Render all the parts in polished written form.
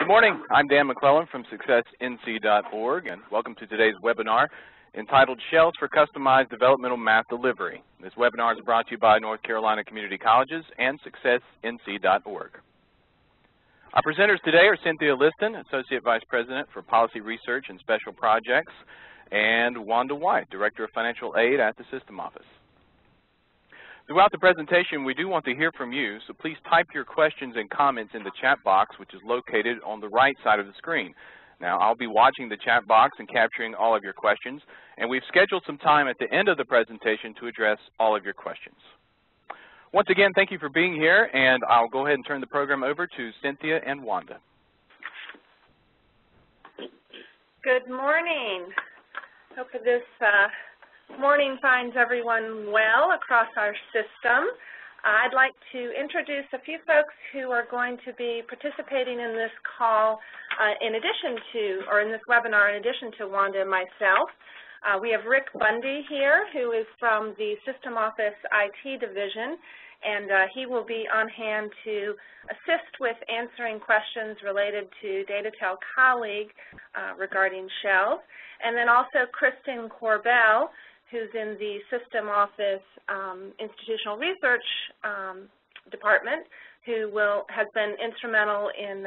Good morning. I'm Dan McClellan from SuccessNC.org, and welcome to today's webinar entitled Shells for Customized Developmental Math Delivery. This webinar is brought to you by North Carolina Community Colleges and SuccessNC.org. Our presenters today are Cynthia Liston, Associate Vice President for Policy Research and Special Projects, and Wanda, Director of Financial Aid at the System Office. Throughout the presentation, we do want to hear from you, so please type your questions and comments in the chat box, which is located on the right side of the screen. Now, I'll be watching the chat box and capturing all of your questions, and we've scheduled some time at the end of the presentation to address all of your questions. Once again, thank you for being here, and I'll go ahead and turn the program over to Cynthia and Wanda. Good morning. Hope this morning finds everyone well across our system. I'd like to introduce a few folks who are going to be participating in this call in this webinar in addition to Wanda and myself. We have Rick Bundy here, who is from the System Office IT Division, and he will be on hand to assist with answering questions related to DataTel colleague regarding Shells. And then also Kristen Corbell, who's in the System Office Institutional Research Department, who has been instrumental in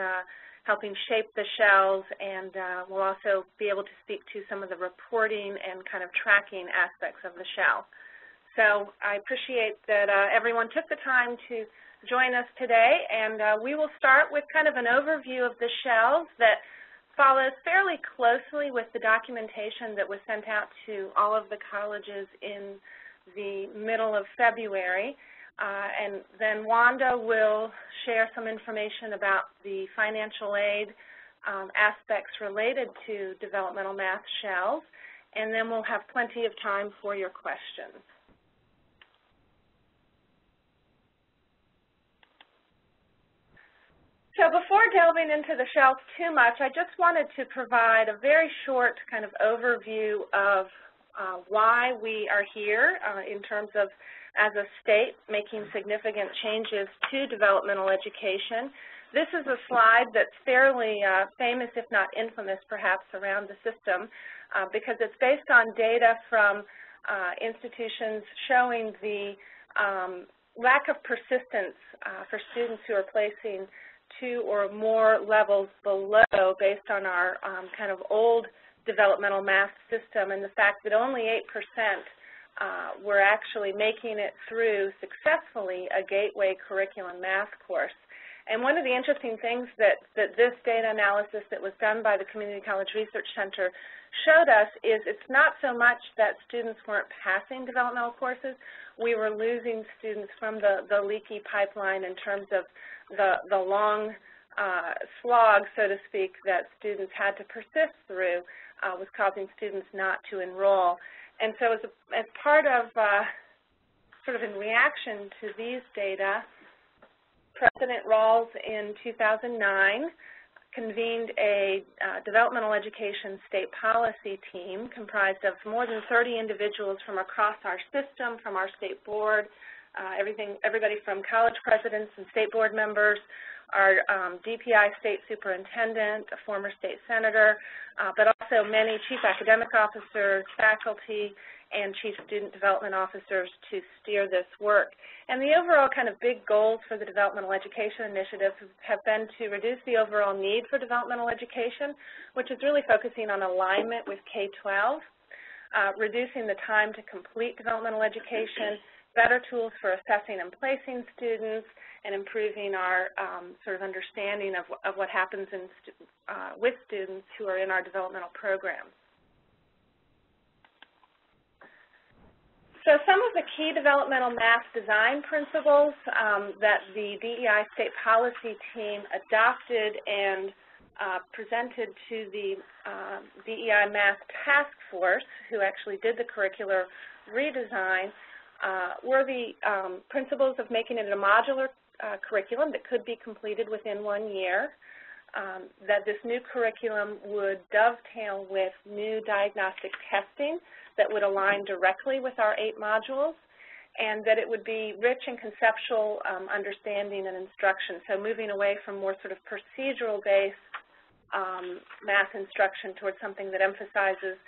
helping shape the Shells, and will also be able to speak to some of the reporting and kind of tracking aspects of the Shell. So I appreciate that everyone took the time to join us today, and we will start with kind of an overview of the Shells that follows fairly closely with the documentation that was sent out to all of the colleges in the middle of February. And then Wanda will share some information about the financial aid aspects related to developmental math shells, and then we'll have plenty of time for your questions. So before delving into the shells too much, I just wanted to provide a very short kind of overview of why we are here in terms of, as a state, making significant changes to developmental education. This is a slide that's fairly famous, if not infamous, perhaps, around the system because it's based on data from institutions showing the lack of persistence for students who are placing 2 or more levels below based on our kind of old developmental math system, and the fact that only 8% were actually making it through successfully a gateway curriculum math course. And one of the interesting things that this data analysis that was done by the Community College Research Center showed us is it's not so much that students weren't passing developmental courses, we were losing students from the leaky pipeline in terms of the long slog, so to speak, that students had to persist through was causing students not to enroll. And so as part of, sort of in reaction to these data, President Rawls in 2009 convened a developmental education state policy team comprised of more than 30 individuals from across our system, from our state board, everybody from college presidents and state board members, our DEI State Superintendent, a former state senator, but also many chief academic officers, faculty, and chief student development officers to steer this work. And the overall kind of big goals for the Developmental Education Initiative have been to reduce the overall need for developmental education, which is really focusing on alignment with K-12, reducing the time to complete developmental education, better tools for assessing and placing students, and improving our sort of understanding of what happens with students who are in our developmental programs. So some of the key developmental math design principles that the DEI State Policy team adopted and presented to the DEI Math Task Force, who actually did the curricular redesign, were the principles of making it a modular curriculum that could be completed within 1 year, that this new curriculum would dovetail with new diagnostic testing that would align directly with our 8 modules, and that it would be rich in conceptual understanding and instruction, so moving away from more sort of procedural-based math instruction towards something that emphasizes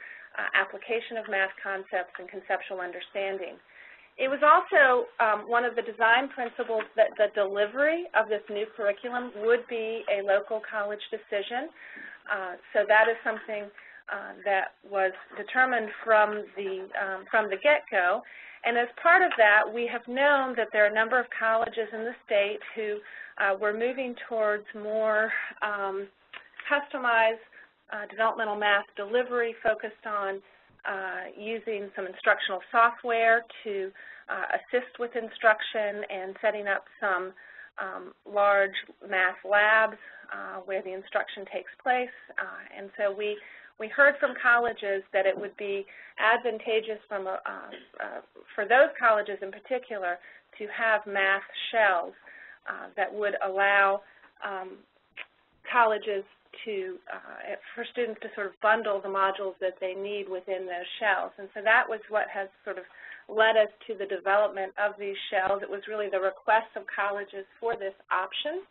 application of math concepts and conceptual understanding. It was also one of the design principles that the delivery of this new curriculum would be a local college decision. So that is something that was determined from the get-go. And as part of that, we have known that there are a number of colleges in the state who were moving towards more customized developmental math delivery focused on using some instructional software to assist with instruction and setting up some large math labs where the instruction takes place. And so we heard from colleges that it would be advantageous for those colleges in particular to have math shells that would allow colleges for students to sort of bundle the modules that they need within those shells. And so that was what has sort of led us to the development of these shells. It was really the request of colleges for this option.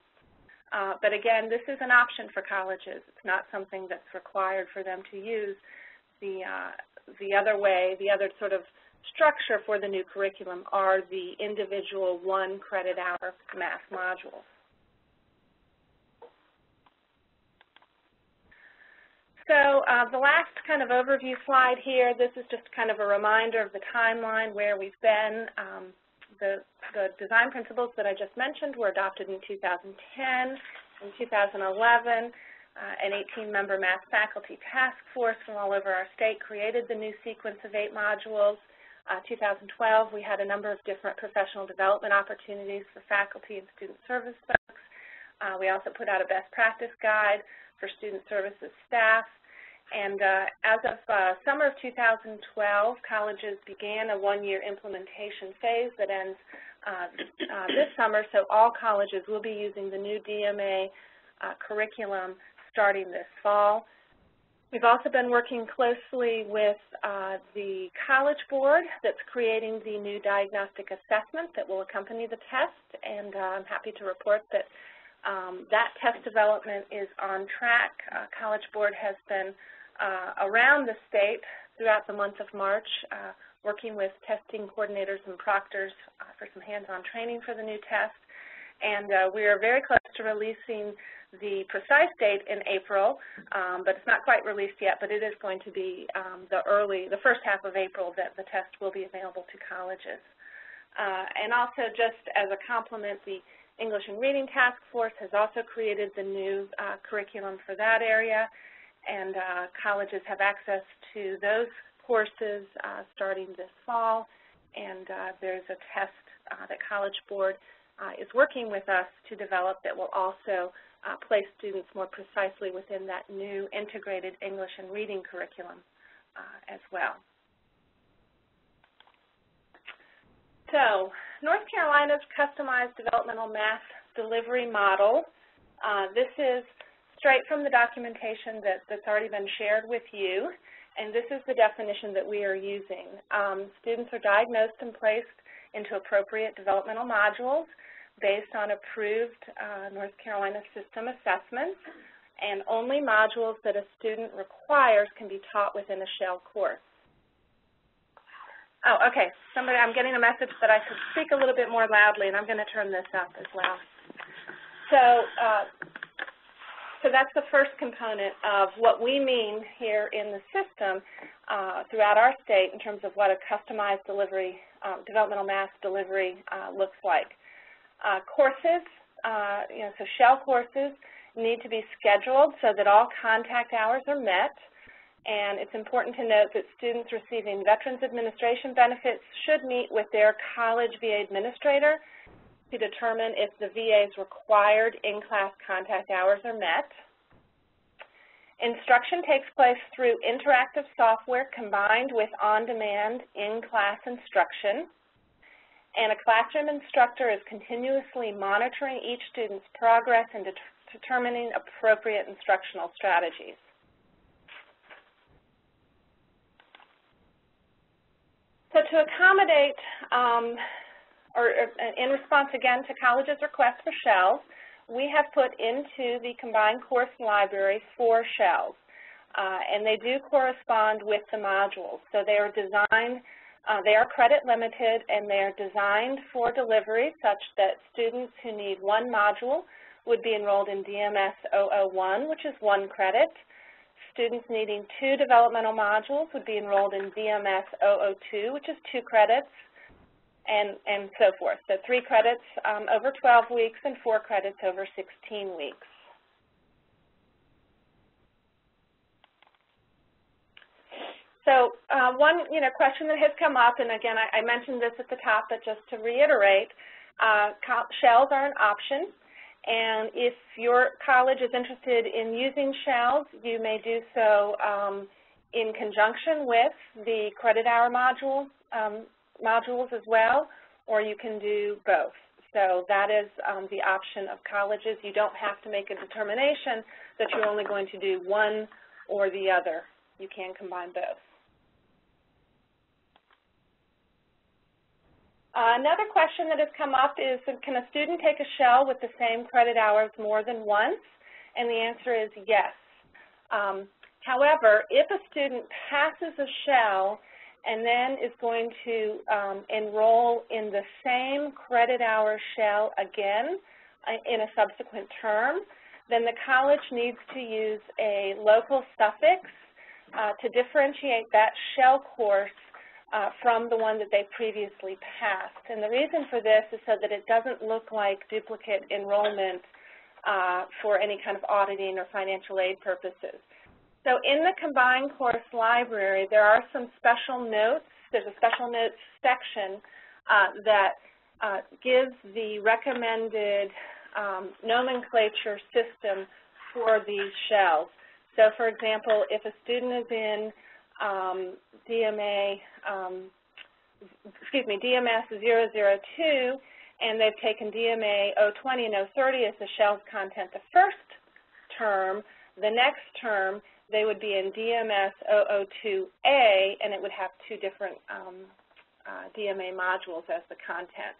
But again, this is an option for colleges. It's not something that's required for them to use. The other way, the other sort of structure for the new curriculum are the individual 1 credit hour math modules. So the last kind of overview slide here, this is just kind of a reminder of the timeline where we've been. The design principles that I just mentioned were adopted in 2010. In 2011, an 18-member math faculty task force from all over our state created the new sequence of 8 modules. 2012, we had a number of different professional development opportunities for faculty and student service folks. We also put out a best practice guide for student services staff. And as of summer of 2012, colleges began a 1-year implementation phase that ends this summer, so all colleges will be using the new DMA curriculum starting this fall. We've also been working closely with the College Board that's creating the new diagnostic assessment that will accompany the test, and I'm happy to report that that test development is on track. College Board has been around the state throughout the month of March, working with testing coordinators and proctors for some hands-on training for the new test. And we are very close to releasing the precise date in April, but it's not quite released yet, but it is going to be the first half of April that the test will be available to colleges. And also, just as a complement, the English and Reading Task Force has also created the new curriculum for that area, and colleges have access to those courses starting this fall, and there's a test that College Board is working with us to develop that will also place students more precisely within that new integrated English and Reading curriculum as well. So, North Carolina's customized developmental math delivery model. This is straight from the documentation that's already been shared with you, and this is the definition that we are using. Students are diagnosed and placed into appropriate developmental modules based on approved North Carolina system assessments, and only modules that a student requires can be taught within a shell course. Oh, okay. I'm getting a message that I should speak a little bit more loudly, and I'm going to turn this up as well. So that's the first component of what we mean here in the system throughout our state in terms of what a customized delivery, developmental math delivery looks like. Courses, so shell courses need to be scheduled so that all contact hours are met. And it's important to note that students receiving Veterans Administration benefits should meet with their college VA administrator to determine if the VA's required in-class contact hours are met. Instruction takes place through interactive software combined with on-demand in-class instruction. And a classroom instructor is continuously monitoring each student's progress and determining appropriate instructional strategies. So to accommodate, or in response again to colleges' requests for shells, we have put into the combined course library 4 shells, and they do correspond with the modules. So they are designed, they are credit limited, and they are designed for delivery such that students who need 1 module would be enrolled in DMS 001, which is 1 credit. Students needing 2 developmental modules would be enrolled in DMS 002, which is 2 credits, and so forth. So 3 credits over 12 weeks and 4 credits over 16 weeks. So one question that has come up, and again I mentioned this at the top, but just to reiterate, shells are an option. And if your college is interested in using shells, you may do so in conjunction with the credit hour modules as well, or you can do both. So that is the option of colleges. You don't have to make a determination that you're only going to do one or the other. You can combine both. Another question that has come up is, can a student take a shell with the same credit hours more than once? And the answer is yes. However, if a student passes a shell and then is going to enroll in the same credit hour shell again in a subsequent term, then the college needs to use a local suffix to differentiate that shell course from the one that they previously passed. And the reason for this is so that it doesn't look like duplicate enrollment for any kind of auditing or financial aid purposes. So in the combined course library, there are some special notes. There's a special notes section that gives the recommended nomenclature system for these shells. So for example, if a student is in DMS 002 and they've taken DMA 020 and 030 as the shell's content the first term, the next term they would be in DMS 002A, and it would have 2 different DMA modules as the content.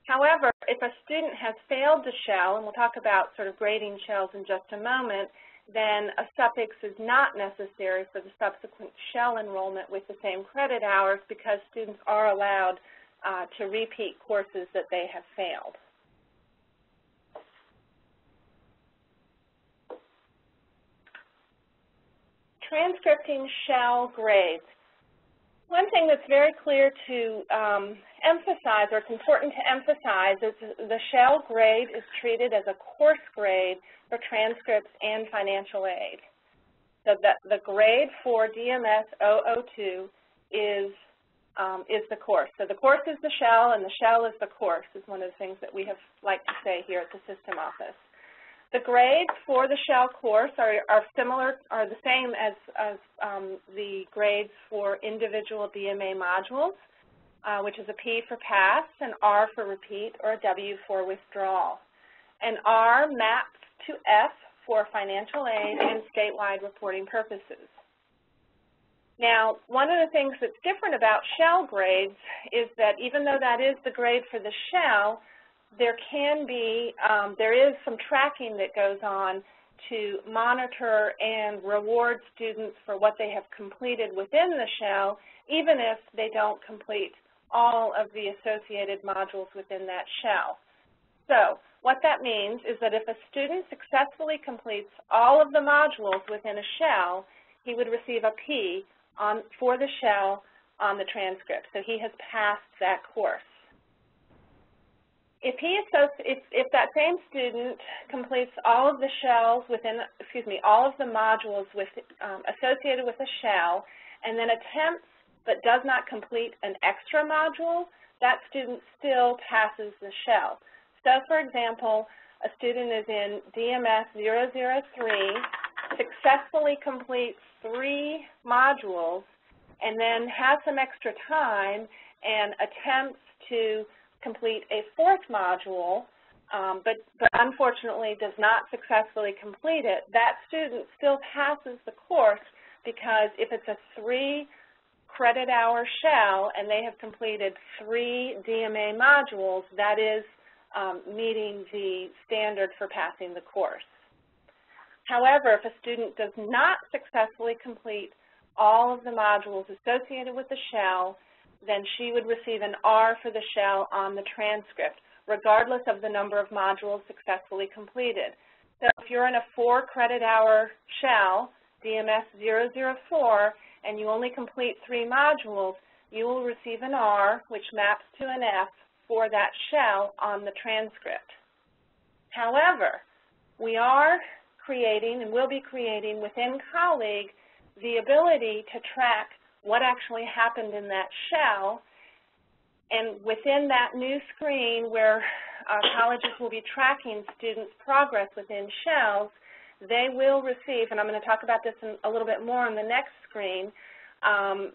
However, if a student has failed the shell, and we'll talk about sort of grading shells in just a moment, then a suffix is not necessary for the subsequent shell enrollment with the same credit hours, because students are allowed to repeat courses that they have failed. Transcripting shell grades. One thing that's very clear to emphasize, or it's important to emphasize, is the shell grade is treated as a course grade for transcripts and financial aid. So that the grade for DMS 002 is the course. So the course is the shell, and the shell is the course, is one of the things that we have liked to say here at the system office. The grades for the shell course are the same as the grades for individual DMA modules, which is a P for pass, an R for repeat, or a W for withdrawal. An R maps to F for financial aid and statewide reporting purposes. Now, one of the things that's different about shell grades is that even though that is the grade for the shell, there is some tracking that goes on to monitor and reward students for what they have completed within the shell, even if they don't complete all of the associated modules within that shell. So what that means is that if a student successfully completes all of the modules within a shell, he would receive a P for the shell on the transcript. So he has passed that course. If that same student completes all of the shells within, all of the modules associated with a shell, and then attempts but does not complete an extra module, that student still passes the shell. So, for example, a student is in DMS 003, successfully completes 3 modules, and then has some extra time and attempts to complete a 4th module, but unfortunately does not successfully complete it, that student still passes the course, because if it's a 3 credit hour shell and they have completed 3 DMA modules, that is meeting the standard for passing the course. However, if a student does not successfully complete all of the modules associated with the shell, then she would receive an R for the shell on the transcript, regardless of the number of modules successfully completed. So if you're in a 4-credit-hour shell, DMS 004, and you only complete 3 modules, you will receive an R, which maps to an F, for that shell on the transcript. However, we are creating and will be creating within Colleague the ability to track what actually happened in that shell, and within that new screen where colleges will be tracking students' progress within shells, they will receive, and I'm going to talk about this a little bit more on the next screen,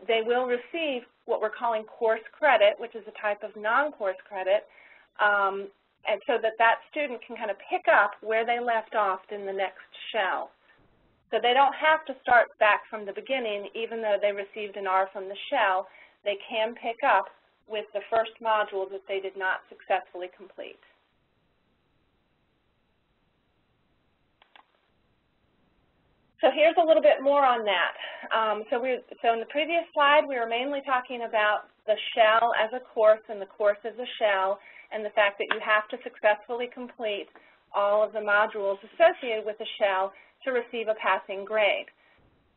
they will receive what we're calling course credit, which is a type of non-course credit, and so that that student can kind of pick up where they left off in the next shell. So they don't have to start back from the beginning, even though they received an R from the shell. They can pick up with the first module that they did not successfully complete. So here's a little bit more on that. So in the previous slide, we were mainly talking about the shell as a course and the course as a shell, and the fact that you have to successfully complete all of the modules associated with the shell to receive a passing grade.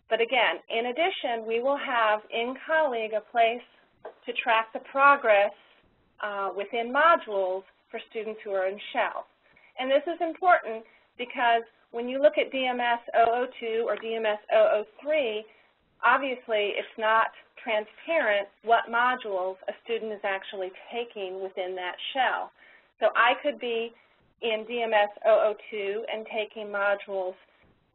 But again, in addition, we will have in Colleague a place to track the progress within modules for students who are in shells. And this is important because when you look at DMS 002 or DMS 003, obviously it's not transparent what modules a student is actually taking within that shell. So I could be in DMS 002 and taking modules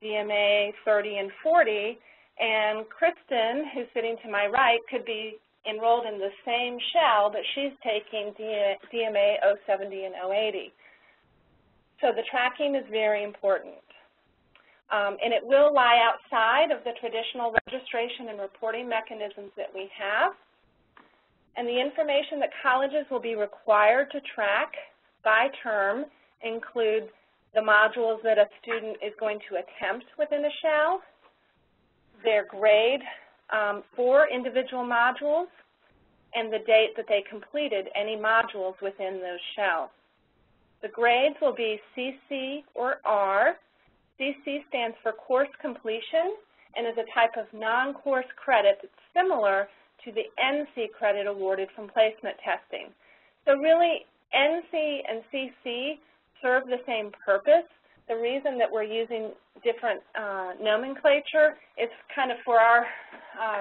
DMA 30 and 40, and Kristen, who's sitting to my right, could be enrolled in the same shell, but she's taking DMA 070 and 080. So the tracking is very important. And it will lie outside of the traditional registration and reporting mechanisms that we have. And the information that colleges will be required to track by term include the modules that a student is going to attempt within a shell, their grade for individual modules, and the date that they completed any modules within those shells. The grades will be CC or R. CC stands for course completion and is a type of non-course credit that's similar to the NC credit awarded from placement testing. So really, NC and CC serve the same purpose. The reason that we're using different nomenclature is kind of for our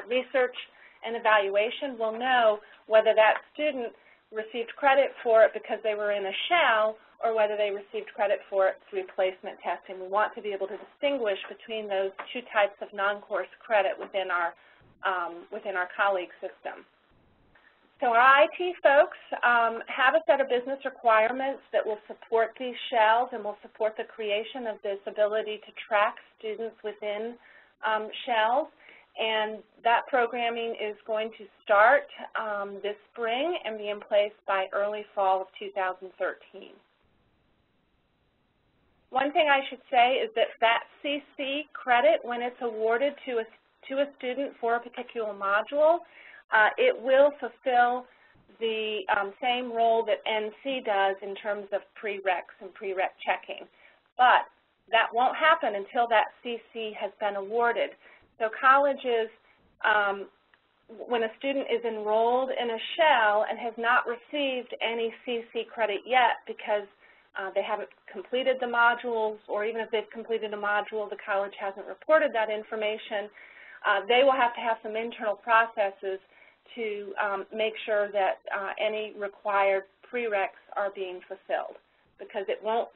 research and evaluation. We'll know whether that student received credit for it because they were in a shell or whether they received credit for it through placement testing. We want to be able to distinguish between those two types of non-course credit within our colleague system. So our IT folks have a set of business requirements that will support these shells and will support the creation of this ability to track students within shells. And that programming is going to start this spring and be in place by early fall of 2013. One thing I should say is that CC credit, when it's awarded to a student for a particular module, it will fulfill the same role that NC does in terms of prereqs and prereq checking. But that won't happen until that CC has been awarded. So colleges, when a student is enrolled in a shell and has not received any CC credit yet because they haven't completed the modules, or even if they've completed a module, the college hasn't reported that information, they will have to have some internal processes to make sure that any required prereqs are being fulfilled, because it won't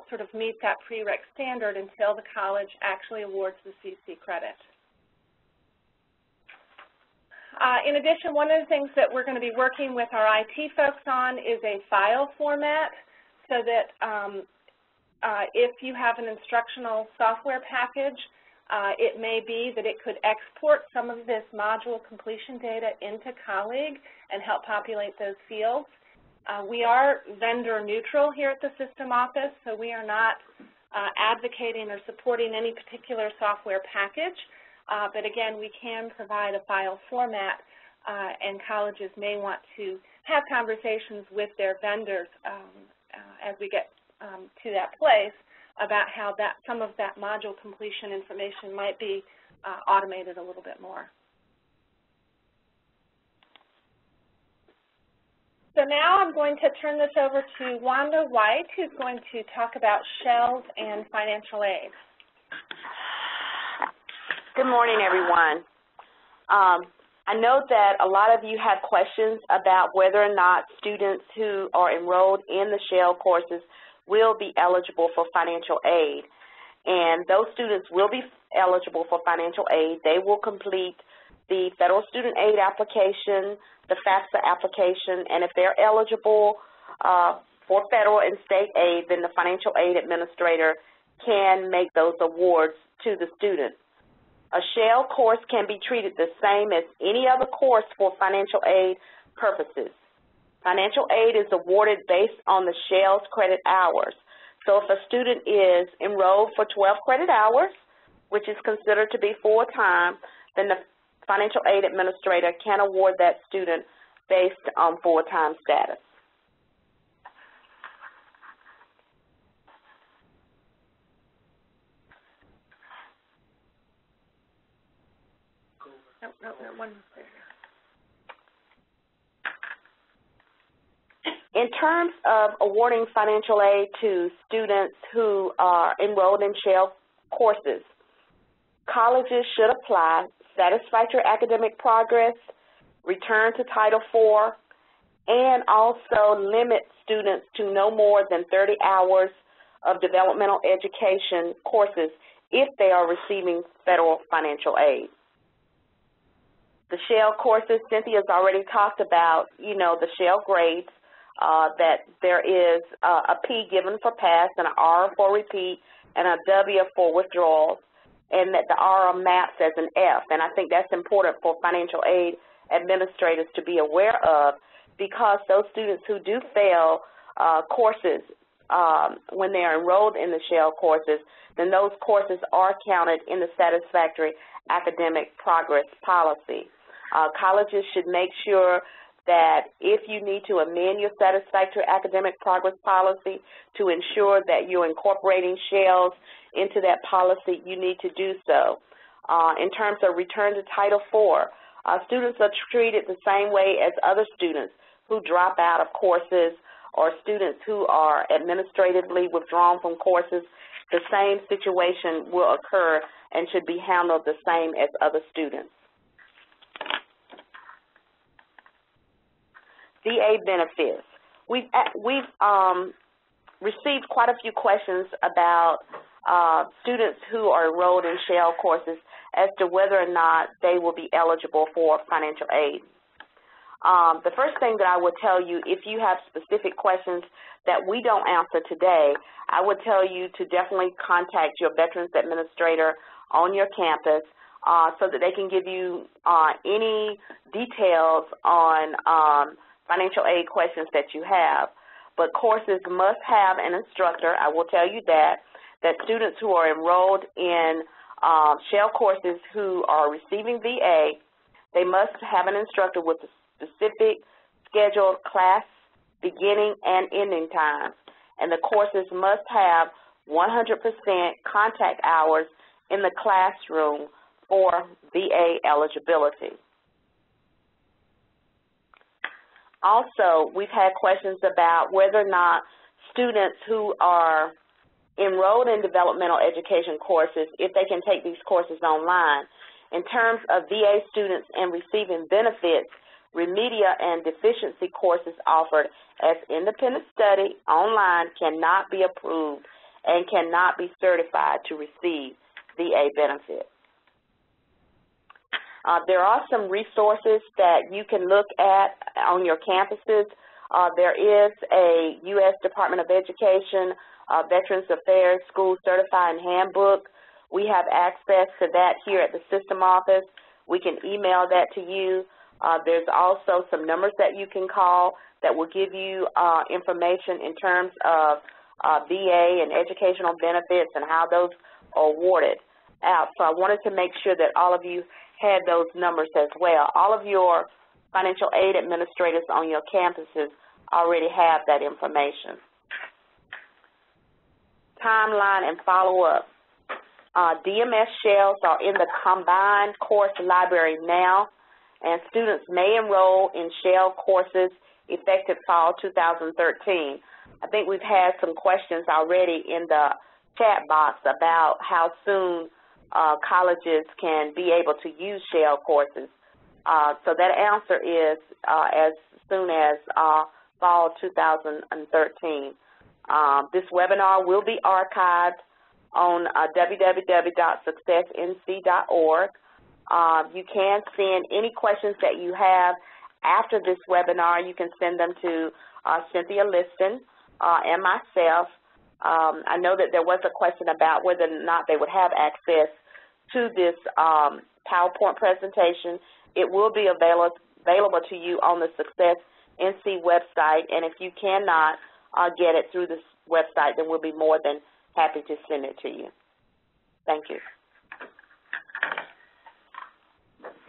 sort of meet that prereq standard until the college actually awards the CC credit. In addition, one of the things that we're going to be working with our IT folks on is a file format, so that if you have an instructional software package, it may be that it could export some of this module completion data into Colleague and help populate those fields. We are vendor neutral here at the system office, so we are not advocating or supporting any particular software package, but again, we can provide a file format, and colleges may want to have conversations with their vendors as we get to that place about how some of that module completion information might be automated a little bit more. So now I'm going to turn this over to Wanda White, who's going to talk about shells and financial aid. Good morning, everyone. I know that a lot of you have questions about whether or not students who are enrolled in the shell courses will be eligible for financial aid. And those students will be eligible for financial aid. They will complete the federal student aid application, the FAFSA application, and if they're eligible for federal and state aid, then the financial aid administrator can make those awards to the student. A shell course can be treated the same as any other course for financial aid purposes. Financial aid is awarded based on the shell's credit hours. So if a student is enrolled for 12 credit hours, which is considered to be full-time, then the financial aid administrator can award that student based on full-time status. In terms of awarding financial aid to students who are enrolled in shell courses, colleges should apply satisfactory academic progress, return to Title IV, and also limit students to no more than 30 hours of developmental education courses if they are receiving federal financial aid. The shell courses, Cynthia's already talked about, the shell grades, that there is a P given for pass and an R for repeat and a W for withdrawal, and that the R maps as an F. And I think that's important for financial aid administrators to be aware of, because those students who do fail courses when they are enrolled in the shell courses, then those courses are counted in the satisfactory academic progress policy. Colleges should make sure that if you need to amend your satisfactory academic progress policy to ensure that you're incorporating shells into that policy, you need to do so. In terms of return to Title IV, students are treated the same way as other students who drop out of courses or students who are administratively withdrawn from courses. The same situation will occur and should be handled the same as other students. VA benefits. We've received quite a few questions about students who are enrolled in shell courses as to whether or not they will be eligible for financial aid. The first thing that I would tell you, if you have specific questions that we don't answer today, I would tell you to definitely contact your Veterans Administrator on your campus so that they can give you any details on financial aid questions that you have. But courses must have an instructor. I will tell you that students who are enrolled in shell courses who are receiving VA, they must have an instructor with a specific scheduled class beginning and ending times. And the courses must have 100% contact hours in the classroom for VA eligibility. Also, we've had questions about whether or not students who are enrolled in developmental education courses, if they can take these courses online. In terms of VA students and receiving benefits, remedia and deficiency courses offered as independent study online cannot be approved and cannot be certified to receive VA benefits. There are some resources that you can look at on your campuses. There is a U.S. Department of Education Veterans Affairs School Certifying Handbook. We have access to that here at the system office. We can email that to you. There's also some numbers that you can call that will give you information in terms of VA and educational benefits and how those are awarded out. So I wanted to make sure that all of you had those numbers as well. All of your financial aid administrators on your campuses already have that information. Timeline and follow-up. DMS shells are in the combined course library now, and students may enroll in shell courses effective fall 2013. I think we've had some questions already in the chat box about how soon colleges can be able to use shell courses. So that answer is as soon as fall 2013. This webinar will be archived on www.successnc.org. You can send any questions that you have after this webinar. You can send them to Cynthia, Liston, and myself. I know that there was a question about whether or not they would have access to this PowerPoint presentation. It will be available to you on the Success NC website, and if you cannot get it through this website, then we'll be more than happy to send it to you. Thank you.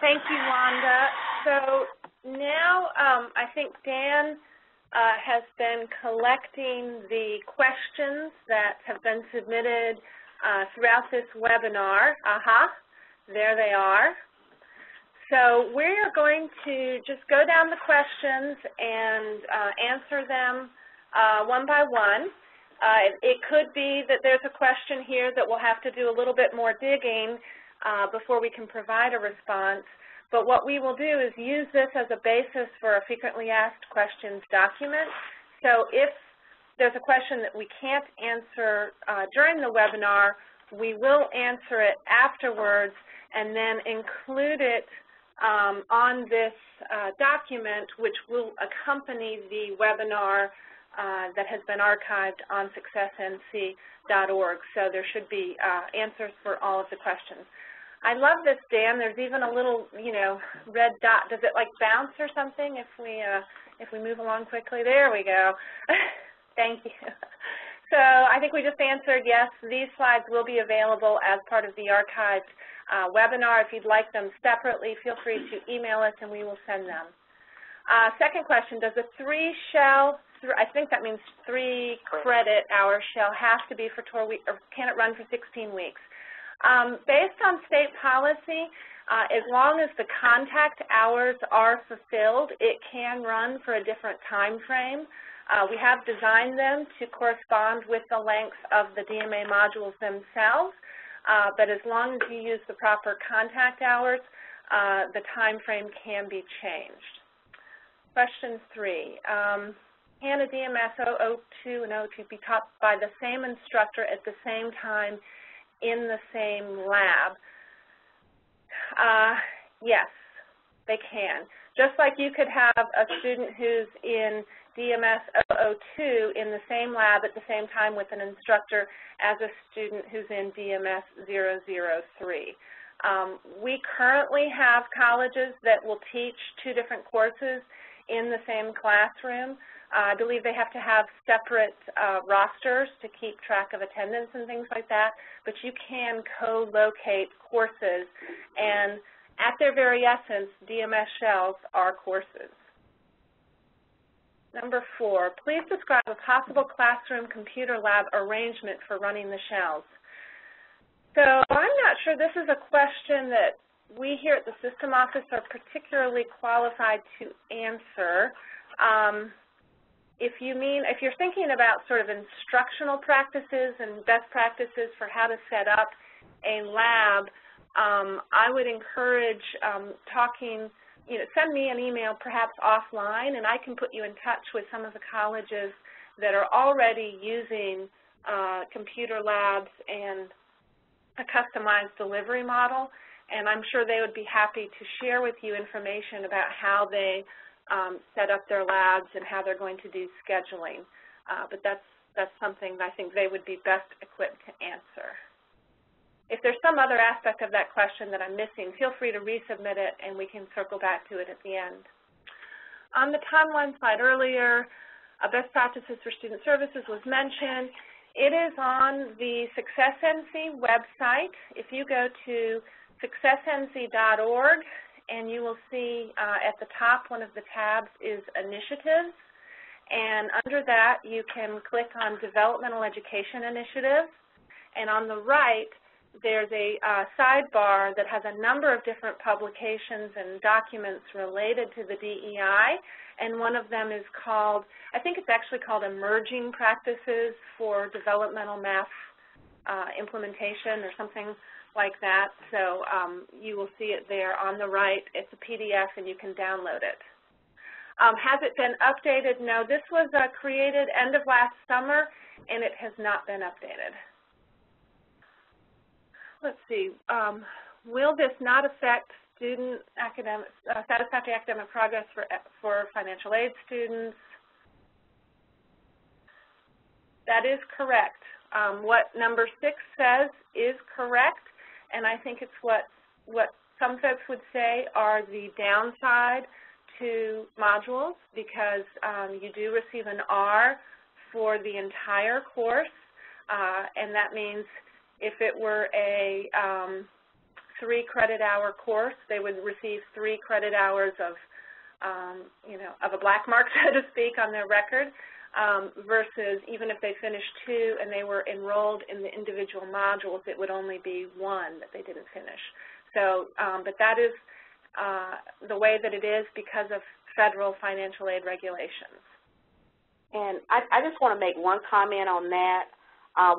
Thank you, Wanda. So now I think Dan has been collecting the questions that have been submitted throughout this webinar. There they are. So we're going to just go down the questions and answer them one by one. It could be that there's a question here that we'll have to do a little bit more digging before we can provide a response. But what we will do is use this as a basis for a frequently asked questions document. So if there's a question that we can't answer during the webinar, we will answer it afterwards and then include it on this document, which will accompany the webinar that has been archived on successnc.org. So there should be answers for all of the questions. I love this, Dan. There's even a little, red dot. Does it like bounce or something if we move along quickly? There we go. Thank you. So I think we just answered yes. These slides will be available as part of the archived webinar. If you'd like them separately, feel free to email us and we will send them. Second question, does a 3-shell, I think that means 3 credit hour shell, have to be for 12 weeks, or can it run for 16 weeks? Based on state policy, as long as the contact hours are fulfilled, it can run for a different time frame. We have designed them to correspond with the length of the DMA modules themselves, but as long as you use the proper contact hours, the time frame can be changed. Question 3. Can a DMS 002 and 02 be taught by the same instructor at the same time in the same lab? Yes, they can. Just like you could have a student who's in DMS 002 in the same lab at the same time with an instructor as a student who's in DMS 003. We currently have colleges that will teach 2 different courses in the same classroom. I believe they have to have separate rosters to keep track of attendance and things like that, but you can co-locate courses, and at their very essence, DMS shells are courses. Number 4, please describe a possible classroom computer lab arrangement for running the shells. So I'm not sure this is a question that we here at the system office are particularly qualified to answer. If you're thinking about sort of instructional practices and best practices for how to set up a lab, I would encourage send me an email perhaps offline, and I can put you in touch with some of the colleges that are already using computer labs and a customized delivery model, and I'm sure they would be happy to share with you information about how they set up their labs and how they're going to do scheduling. But that's something that I think they would be best equipped to answer. If there's some other aspect of that question that I'm missing, feel free to resubmit it and we can circle back to it at the end. On the timeline slide earlier, best practices for student services was mentioned. It is on the SuccessNC website. If you go to successnc.org, and you will see at the top one of the tabs is Initiatives, and under that you can click on Developmental Education Initiatives, and on the right there's a sidebar that has a number of different publications and documents related to the DEI, and one of them is called, I think it's actually called Emerging Practices for Developmental Math Implementation or something like that. So you will see it there on the right. It's a PDF and you can download it. Has it been updated? No, this was created end of last summer and it has not been updated. Let's see, will this not affect student satisfactory academic progress for financial aid students? That is correct. What number 6 says is correct, and I think it's what some folks would say are the downside to modules, because you do receive an R for the entire course, and that means if it were a 3-credit-hour course, they would receive 3 credit hours of, of a black mark, so to speak, on their record, versus even if they finished 2 and they were enrolled in the individual modules, it would only be 1 that they didn't finish. So, but that is the way that it is because of federal financial aid regulations. And I just want to make one comment on that.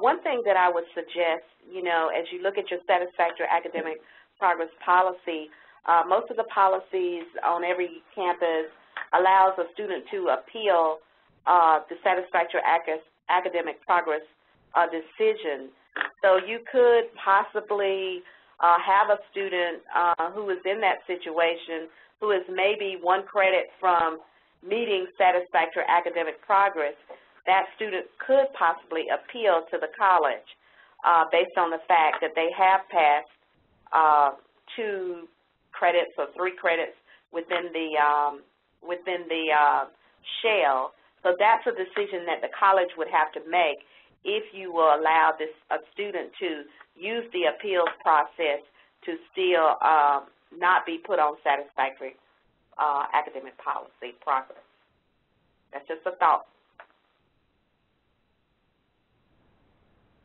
One thing that I would suggest, as you look at your satisfactory academic progress policy, most of the policies on every campus allows a student to appeal the satisfactory academic progress decision. So you could possibly have a student who is in that situation who is maybe 1 credit from meeting satisfactory academic progress. That student could possibly appeal to the college based on the fact that they have passed 2 credits or 3 credits within the shell. So that's a decision that the college would have to make if you will allow a student to use the appeals process to still not be put on satisfactory academic policy progress. That's just a thought.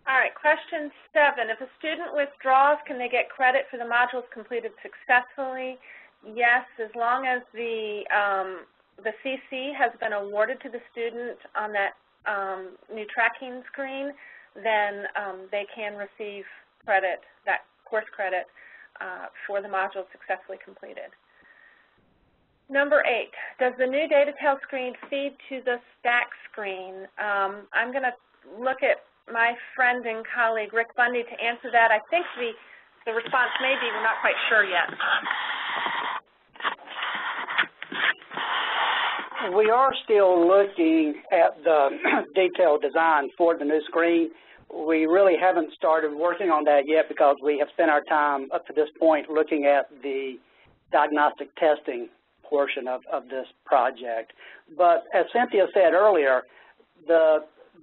All right, question 7. If a student withdraws, can they get credit for the modules completed successfully? Yes, as long as the CC has been awarded to the student on that new tracking screen, then they can receive credit, that course credit, for the module successfully completed. Number 8, does the new data tail screen feed to the stack screen? I'm going to look at my friend and colleague Rick Bundy to answer that. I think the response may be we're not quite sure yet. We are still looking at the detailed design for the new screen. We really haven't started working on that yet because we have spent our time up to this point looking at the diagnostic testing portion of this project. But as Cynthia said earlier,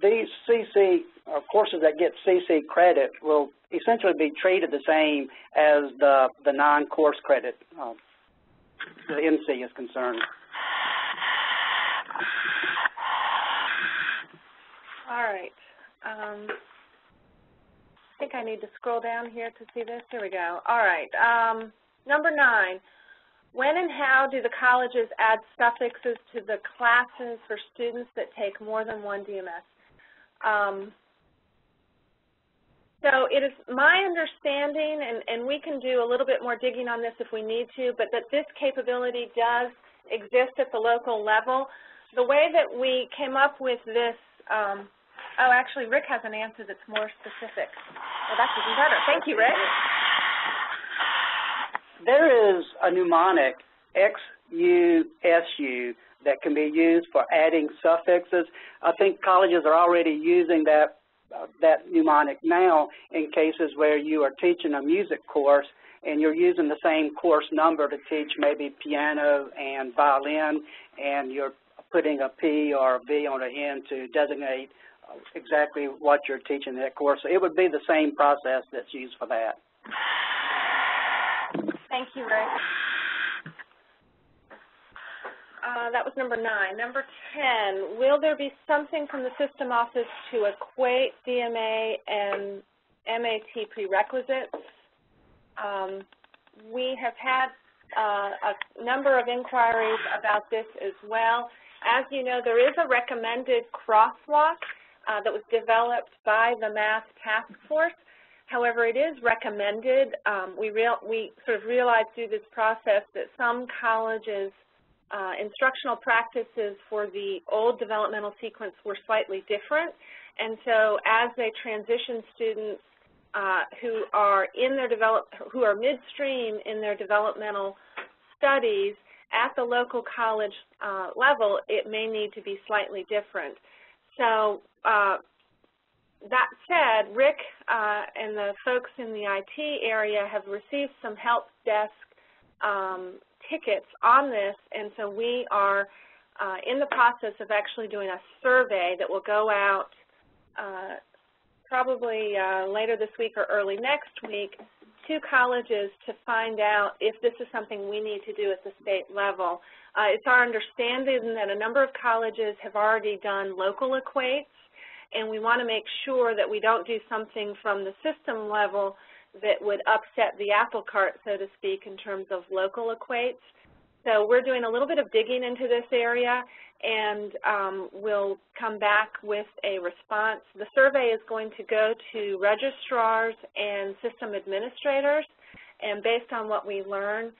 these CC courses that get CC credit will essentially be treated the same as the non-course credit the NC is concerned. All right. I think I need to scroll down here to see this. Here we go. All right. Number 9. When and how do the colleges add suffixes to the classes for students that take more than 1 DMS? So it is my understanding, and we can do a little bit more digging on this if we need to, but that this capability does exist at the local level. The way that we came up with this, oh, actually, Rick has an answer that's more specific. Well, that's even better. Thank you, Rick. There is a mnemonic, XUSU, that can be used for adding suffixes. I think colleges are already using that that mnemonic now in cases where you are teaching a music course and you're using the same course number to teach maybe piano and violin, and you're putting a P or a V on the end to designate exactly what you're teaching in that course. So it would be the same process that's used for that. Thank you, Rick. That was number 9. Number 10, will there be something from the system office to equate DMA and MAT prerequisites? We have had a number of inquiries about this as well. As you know, there is a recommended crosswalk that was developed by the Math Task Force. However, it is recommended. We sort of realized through this process that some colleges' instructional practices for the old developmental sequence were slightly different, and so as they transition students who are midstream in their developmental studies at the local college level, it may need to be slightly different. So that said, Rick and the folks in the IT area have received some help desk tickets on this, and so we are in the process of actually doing a survey that will go out probably later this week or early next week to colleges to find out if this is something we need to do at the state level. It's our understanding that a number of colleges have already done local equates, and we want to make sure that we don't do something from the system level that would upset the apple cart, so to speak, in terms of local equates. So we're doing a little bit of digging into this area, and we'll come back with a response. The survey is going to go to registrars and system administrators, and based on what we learn,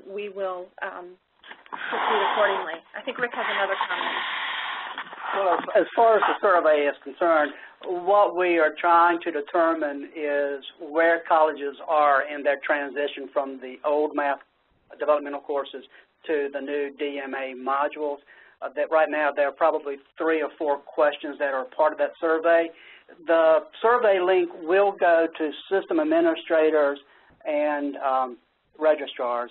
we will proceed accordingly. I think Rick has another comment. Well, as far as the survey is concerned, what we are trying to determine is where colleges are in their transition from the old math developmental courses to the new DMA modules. That right now there are probably 3 or 4 questions that are part of that survey. The survey link will go to system administrators and registrars.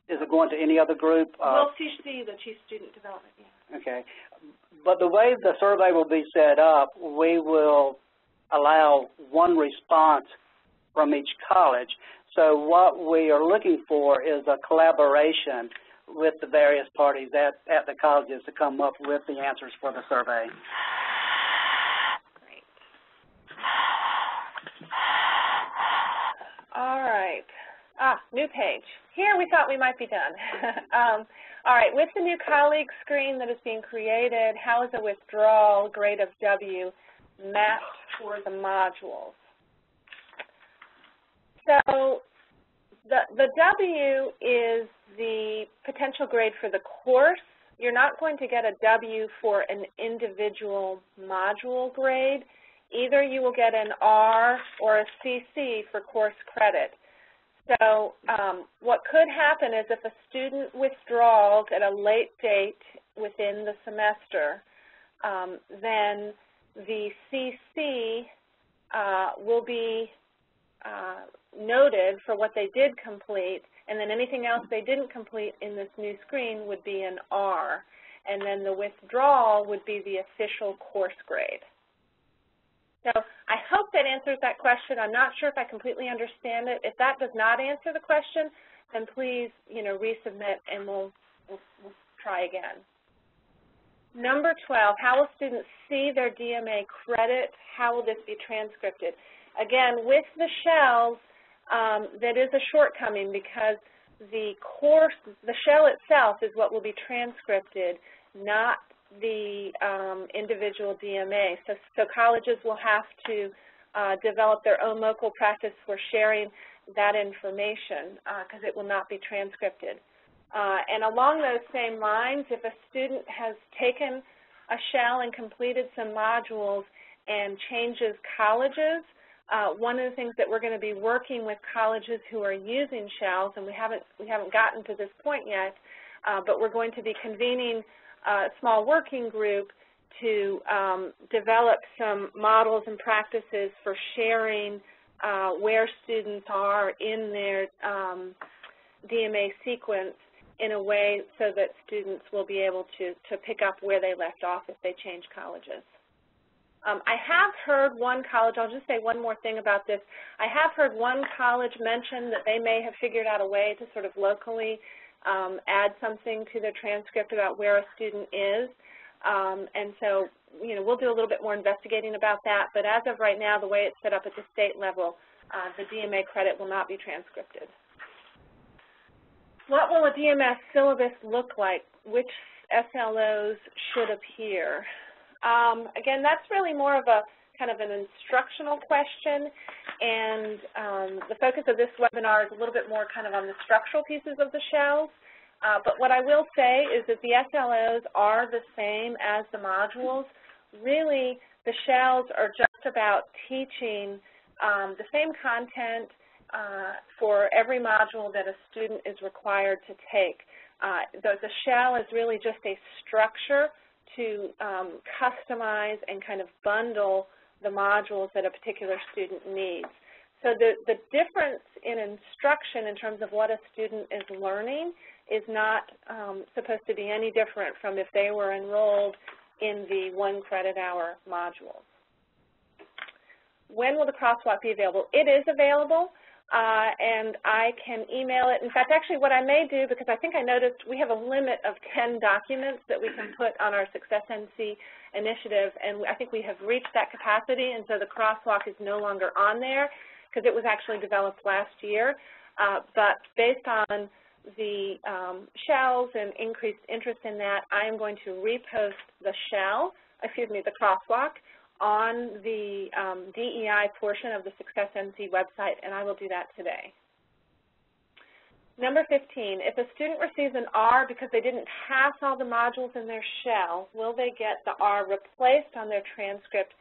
Is it going to any other group? We'll see the Chief Student Development, yeah. Okay. But the way the survey will be set up, we will allow one response from each college. So what we are looking for is a collaboration with the various parties at the colleges to come up with the answers for the survey. Great. All right. New page. Here we thought we might be done. All right, with the new colleague screen that is being created, how is a withdrawal grade of W mapped for the modules? So the W is the potential grade for the course. You're not going to get a W for an individual module grade. Either you will get an R or a CC for course credit. So what could happen is if a student withdraws at a late date within the semester, then the CC will be noted for what they did complete, and then anything else they didn't complete in this new screen would be an R, and then the withdrawal would be the official course grade. So I hope that answers that question. I'm not sure if I completely understand it. If that does not answer the question, then please, resubmit and we'll try again. Number 12, how will students see their DMA credit? How will this be transcripted? Again, with the shells, that is a shortcoming because the shell itself is what will be transcripted, not the individual DMA. So colleges will have to develop their own local practice for sharing that information because it will not be transcripted. And along those same lines, if a student has taken a shell and completed some modules and changes colleges, one of the things that we're going to be working with colleges who are using shells, and we haven't gotten to this point yet, but we're going to be convening a small working group to develop some models and practices for sharing where students are in their DMA sequence in a way so that students will be able to pick up where they left off if they change colleges. I have heard one college, I'll just say one more thing about this. I have heard one college mention that they may have figured out a way to sort of locally add something to their transcript about where a student is. And so, we'll do a little bit more investigating about that. But as of right now, the way it's set up at the state level, the DMA credit will not be transcripted. What will a DMS syllabus look like? Which SLOs should appear? Again, that's really more of a kind of an instructional question, and the focus of this webinar is a little bit more kind of on the structural pieces of the shells. But what I will say is that the SLOs are the same as the modules. Really, the shells are just about teaching the same content for every module that a student is required to take. The shell is really just a structure to customize and kind of bundle the modules that a particular student needs. So the difference in instruction in terms of what a student is learning is not supposed to be any different from if they were enrolled in the 1 credit hour modules. When will the crosswalk be available? It is available. And I can email it. In fact, actually what I may do, because I think I noticed we have a limit of 10 documents that we can put on our Success NC initiative, and I think we have reached that capacity, and so the crosswalk is no longer on there because it was actually developed last year. But based on the shells and increased interest in that, I am going to repost the the crosswalk on the DEI portion of the Success NC website, and I will do that today. Number 15, if a student receives an R because they didn't pass all the modules in their shell, will they get the R replaced on their transcript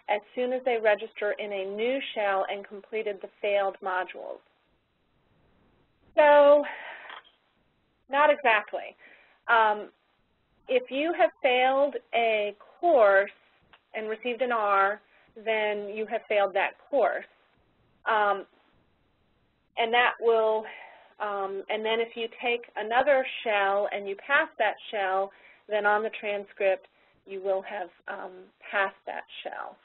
as soon as they register in a new shell and completed the failed modules? So, not exactly. If you have failed a course and received an R, then you have failed that course. And that will, and then if you take another shell and you pass that shell, then on the transcript you will have passed that shell.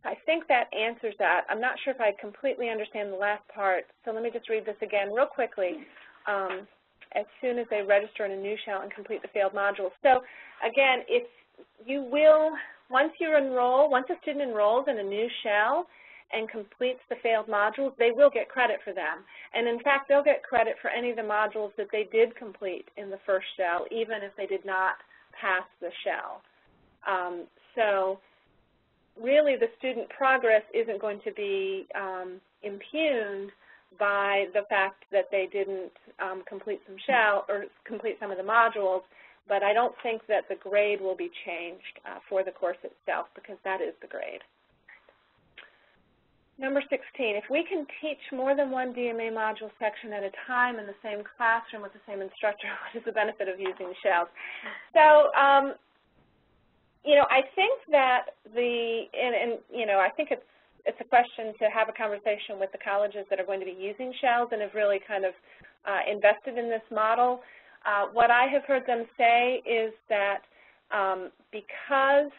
I think that answers that. I'm not sure if I completely understand the last part, so let me just read this again real quickly. As soon as they register in a new shell and complete the failed modules. So again, if you will, once a student enrolls in a new shell and completes the failed modules, they will get credit for them. And in fact, they'll get credit for any of the modules that they did complete in the first shell, even if they did not pass the shell. So really the student progress isn't going to be impugned by the fact that they didn't complete some complete some of the modules, but I don't think that the grade will be changed for the course itself, because that is the grade. Number 16, if we can teach more than one DMA module section at a time in the same classroom with the same instructor, what is the benefit of using shells? So, I think that I think it's a question to have a conversation with the colleges that are going to be using shells and have really kind of invested in this model. What I have heard them say is that because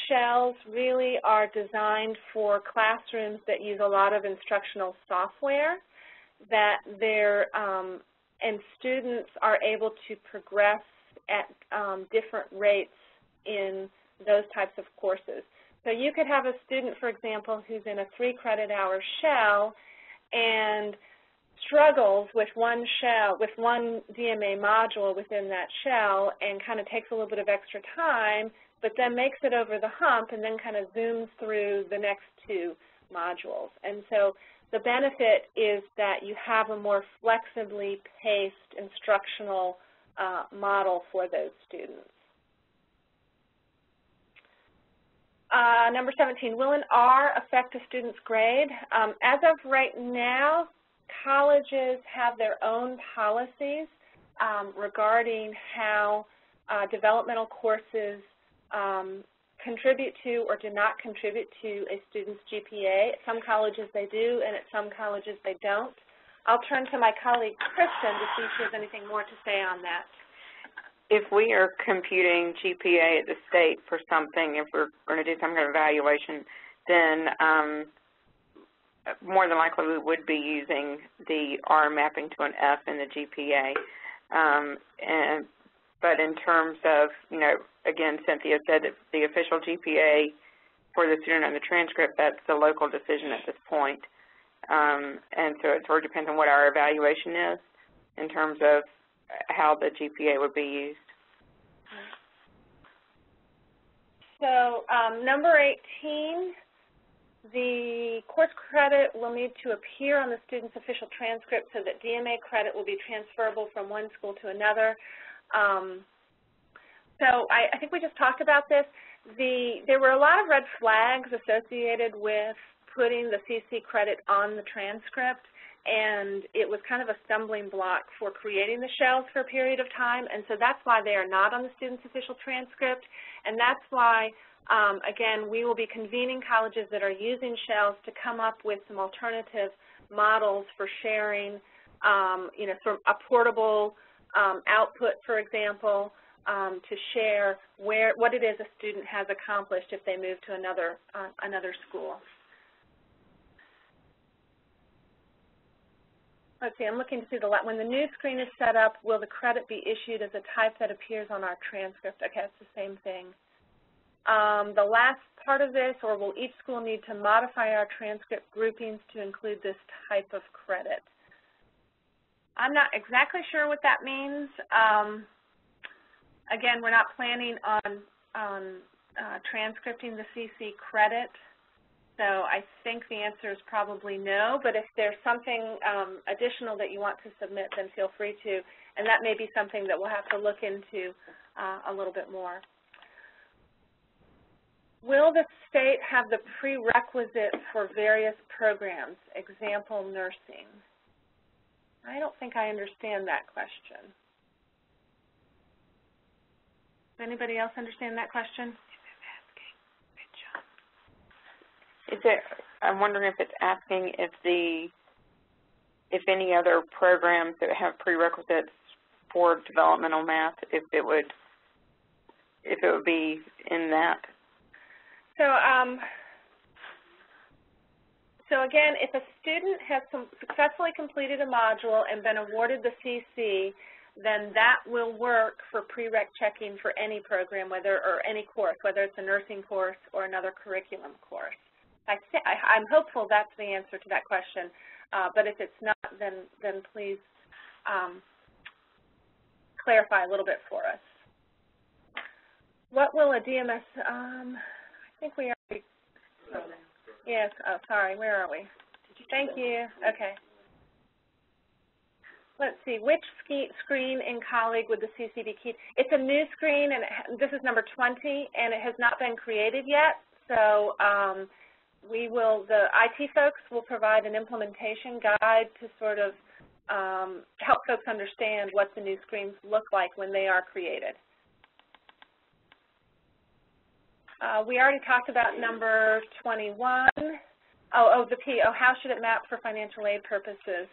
shells really are designed for classrooms that use a lot of instructional software, that and students are able to progress at different rates in those types of courses. So you could have a student, for example, who's in a 3 credit hour shell and struggles with one DMA module within that shell and kind of takes a little bit of extra time, but then makes it over the hump and then kind of zooms through the next 2 modules. And so the benefit is that you have a more flexibly paced instructional model for those students. Number 17, will an R affect a student's grade? As of right now, colleges have their own policies regarding how developmental courses contribute to or do not contribute to a student's GPA. At some colleges they do, and at some colleges they don't. I'll turn to my colleague Kristen to see if she has anything more to say on that. If we are computing GPA at the state for something, if we're going to do some kind of evaluation, then more than likely we would be using the R mapping to an F in the GPA. But in terms of, again, Cynthia said that the official GPA for the student on the transcript, that's a local decision at this point. And so it sort of depends on what our evaluation is in terms of how the GPA would be used. So number 18, the course credit will need to appear on the student's official transcript so that DMA credit will be transferable from one school to another. So I think we just talked about this. There were a lot of red flags associated with putting the CC credit on the transcript, and it was kind of a stumbling block for creating the shells for a period of time, and so that's why they are not on the student's official transcript, and that's why, again, we will be convening colleges that are using shells to come up with some alternative models for sharing, sort of a portable output, for example, to share what it is a student has accomplished if they move to another school. Let's see, I'm looking to see when the new screen is set up, will the credit be issued as a type that appears on our transcript? Okay, it's the same thing. The last part of this, or will each school need to modify our transcript groupings to include this type of credit? I'm not exactly sure what that means. Again, we're not planning on transcripting the CC credit. So I think the answer is probably no, but if there's something additional that you want to submit, then feel free to, and that may be something that we'll have to look into a little bit more. Will the state have the prerequisites for various programs, example, nursing? I don't think I understand that question. Does anybody else understand that question? I'm wondering if it's asking if any other programs that have prerequisites for developmental math, if it would be in that. So again, if a student has successfully completed a module and been awarded the CC, then that will work for prereq checking for any program, or any course, whether it's a nursing course or another curriculum course. I'm hopeful that's the answer to that question, but if it's not, then please clarify a little bit for us. What will a DMS, I think we are, yes, oh, sorry, where are we? Thank you, okay. Let's see, which screen in colleague would the CC be keyed? It's a new screen, and this is number 20, and it has not been created yet, so the IT folks will provide an implementation guide to sort of help folks understand what the new screens look like when they are created. We already talked about number 21. Oh, the P. Oh, how should it map for financial aid purposes?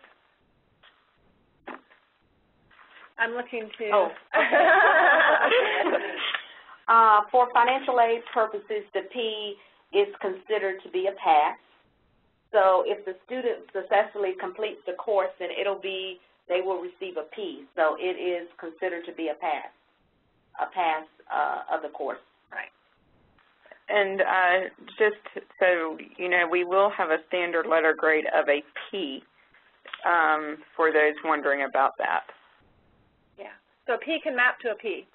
I'm looking to. Oh. For financial aid purposes, the P is considered to be a pass. So if the student successfully completes the course, then they will receive a P. So it is considered to be a pass of the course. Right. And just so you know, we will have a standard letter grade of a P for those wondering about that. Yeah. So a P can map to a P.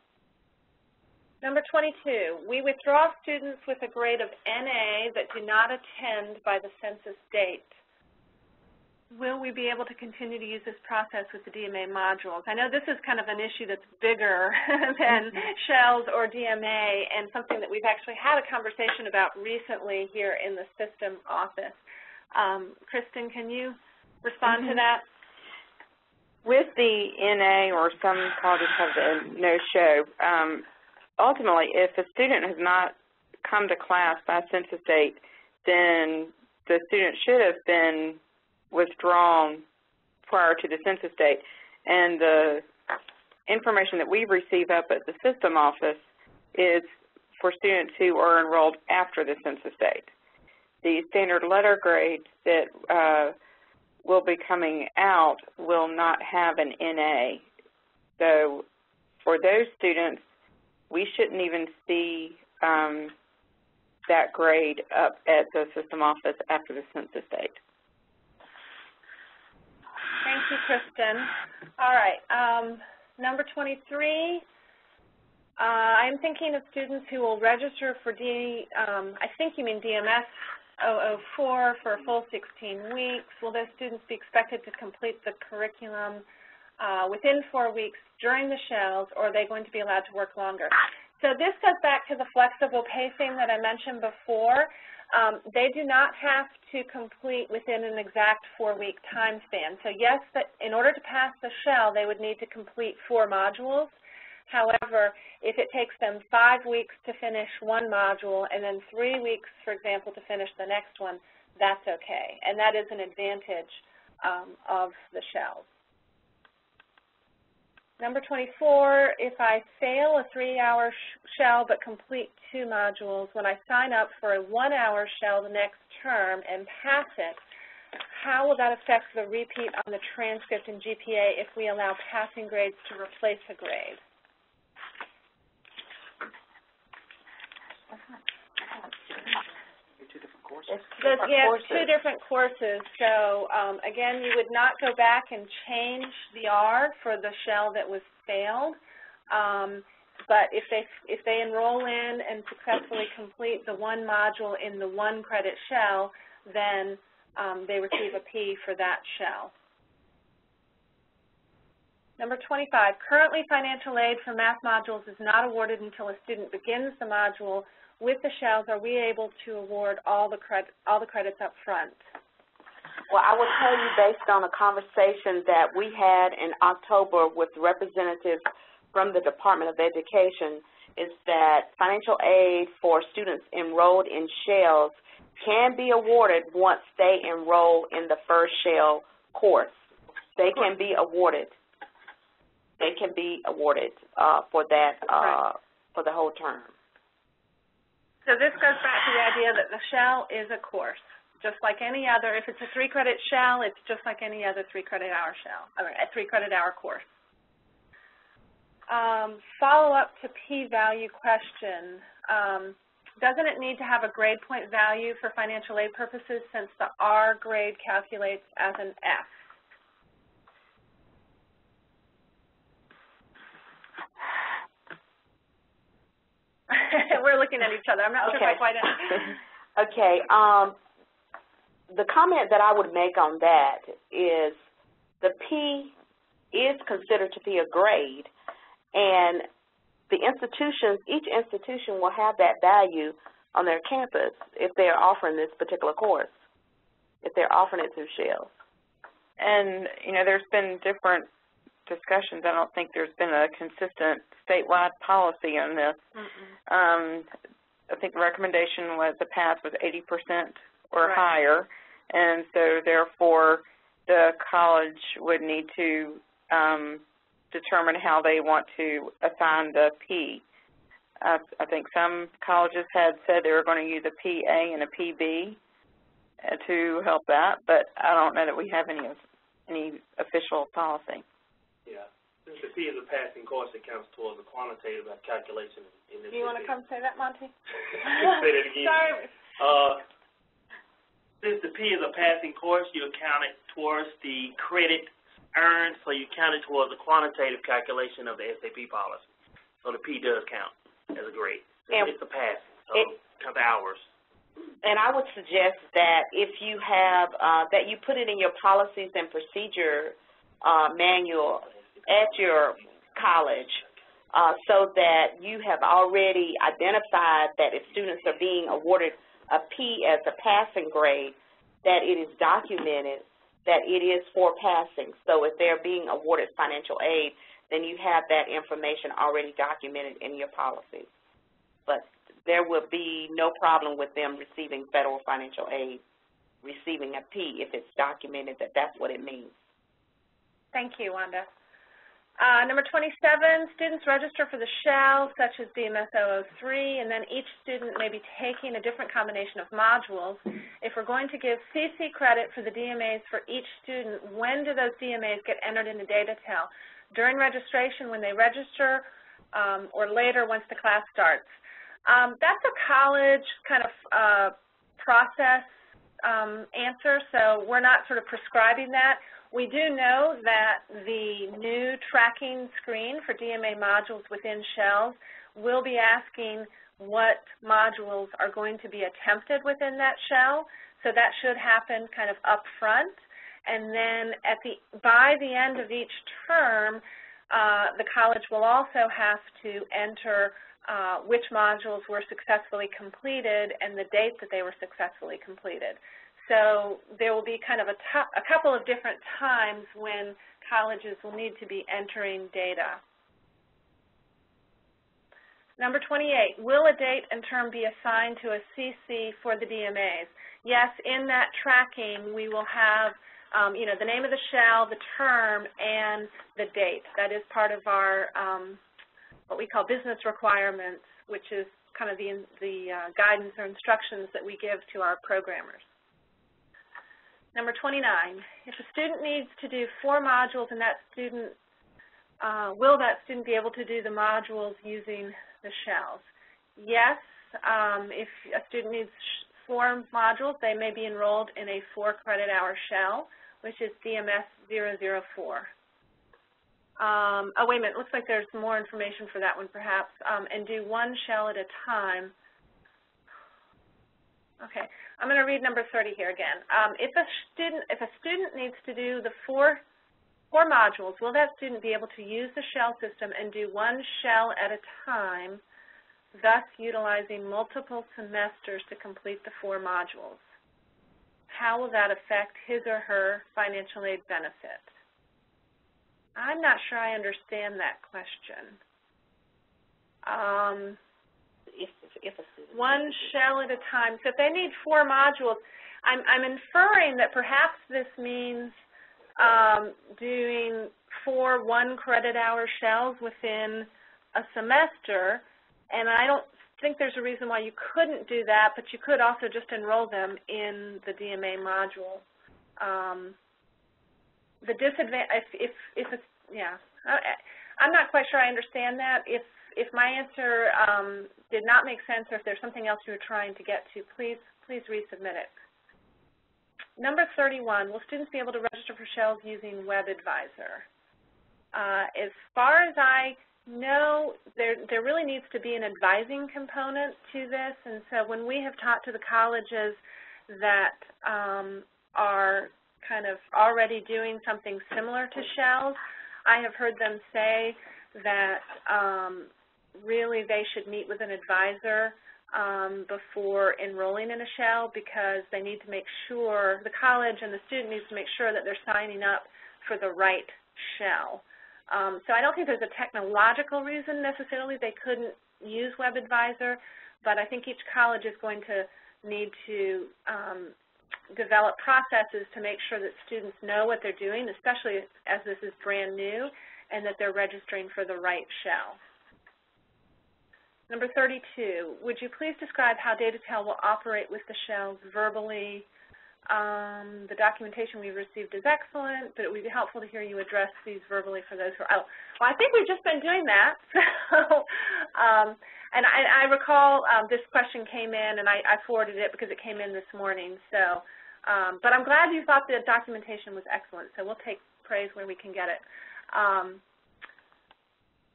Number 22, we withdraw students with a grade of NA that do not attend by the census date. Will we be able to continue to use this process with the DMA modules? I know this is kind of an issue that's bigger than Shells or DMA, and something that we've actually had a conversation about recently here in the system office. Kristen, can you respond to that? With the NA, or some colleges have the no-show, ultimately, if a student has not come to class by census date, then the student should have been withdrawn prior to the census date. And the information that we receive up at the system office is for students who are enrolled after the census date. The standard letter grades that will be coming out will not have an NA. So for those students, we shouldn't even see that grade up at the system office after the census date. Thank you, Kristen. All right, number 23. I'm thinking of students who will register for I think you mean DMS 004 for a full 16 weeks. Will those students be expected to complete the curriculum within 4 weeks during the shells, or are they going to be allowed to work longer? So this goes back to the flexible pacing that I mentioned before. They do not have to complete within an exact 4-week time span. So yes, in order to pass the shell, they would need to complete 4 modules. However, if it takes them 5 weeks to finish one module and then 3 weeks, for example, to finish the next one, that's okay. And that is an advantage of the shells. Number 24, if I fail a 3-hour shell but complete 2 modules, when I sign up for a 1-hour shell the next term and pass it, how will that affect the repeat on the transcript and GPA if we allow passing grades to replace a grade? Yes, 2 different courses. So again, you would not go back and change the R for the shell that was failed. But if they enroll in and successfully complete the 1 module in the 1 credit shell, then they receive a P for that shell. Number 25, currently financial aid for math modules is not awarded until a student begins the module. With the shells, are we able to award all the credits up front? Well, I will tell you, based on a conversation that we had in October with representatives from the Department of Education, is that financial aid for students enrolled in shells can be awarded once they enroll in the first shell course. They can be awarded. They can be awarded for that for the whole term. So this goes back to the idea that the shell is a course, just like any other. If it's a 3-credit shell, it's just like any other 3-credit-hour shell, a 3-credit-hour course. Follow-up to P-value question. Doesn't it need to have a grade point value for financial aid purposes since the R grade calculates as an F? We're looking at each other. I'm not sure if I quite understand. Okay. The comment that I would make on that is the P is considered to be a grade, and the institutions, each institution will have that value on their campus if they're offering this particular course, if they're offering it through shells. And, you know, there's been different discussions. I don't think there's been a consistent statewide policy on this. I think the recommendation was the pass was 80% or higher, and so therefore the college would need to determine how they want to assign the P. I think some colleges had said they were going to use a PA and a PB to help that, but I don't know that we have any official policy. Yeah. Since the P is a passing course, it counts towards the quantitative calculation in this. Do you want to come say that, Monty? Say that again. Sorry. Since the P is a passing course, you account it towards the credit earned, so you count it towards the quantitative calculation of the SAP policy. So the P does count as a grade. It's a pass, so count the hours. And I would suggest that if you have, that you put it in your policies and procedure manual at your college so that you have already identified that if students are being awarded a P as a passing grade, that it is documented that it is for passing. So if they're being awarded financial aid, then you have that information already documented in your policies. But there will be no problem with them receiving federal financial aid, receiving a P if it's documented that that's what it means. Thank you, Wanda. Number 27, students register for the shell, such as DMS 003, and then each student may be taking a different combination of modules. If we're going to give CC credit for the DMAs for each student, when do those DMAs get entered into DataTel? During registration, when they register, or later once the class starts? That's a college kind of process answer, so we're not sort of prescribing that. We do know that the new tracking screen for DMA modules within shells will be asking what modules are going to be attempted within that shell, so that should happen kind of up front. And then by the end of each term, the college will also have to enter which modules were successfully completed and the date that they were successfully completed. So there will be kind of a couple of different times when colleges will need to be entering data. Number 28, will a date and term be assigned to a CC for the DMAs? Yes, in that tracking we will have the name of the shell, the term, and the date. That is part of our what we call business requirements, which is kind of the guidance or instructions that we give to our programmers. Number 29, if a student needs to do 4 modules and that student, will that student be able to do the modules using the shells? Yes, if a student needs 4 modules, they may be enrolled in a 4-credit-hour shell, which is DMS 004. Oh, wait a minute, looks like there's more information for that one perhaps, and do 1 shell at a time. Okay, I'm going to read number 30 here again. If a student needs to do the 4 modules, will that student be able to use the shell system and do 1 shell at a time, thus utilizing multiple semesters to complete the 4 modules? How will that affect his or her financial aid benefit? I'm not sure I understand that question. If a student 1 shell at a time. So if they need 4 modules, I'm inferring that perhaps this means doing 4 1-credit-hour shells within a semester, and I don't think there's a reason why you couldn't do that, but you could also just enroll them in the DMA module. The disadvantage, I'm not quite sure I understand that. If my answer did not make sense, or if there's something else you're trying to get to, please resubmit it. Number 31, will students be able to register for shells using WebAdvisor? As far as I know, there really needs to be an advising component to this, and so when we have talked to the colleges that are kind of already doing something similar to shells, I have heard them say that really they should meet with an advisor before enrolling in a shell, because they need to make sure, the college and the student needs to make sure that they're signing up for the right shell. So I don't think there's a technological reason necessarily they couldn't use WebAdvisor, but I think each college is going to need to develop processes to make sure that students know what they're doing, especially as this is brand new, and that they're registering for the right shell. Number 32, would you please describe how DataTel will operate with the shells verbally? The documentation we received is excellent, but it would be helpful to hear you address these verbally for those who are, well, I think we've just been doing that. So, and I recall this question came in, and I forwarded it because it came in this morning. So, but I'm glad you thought the documentation was excellent, so we'll take praise where we can get it.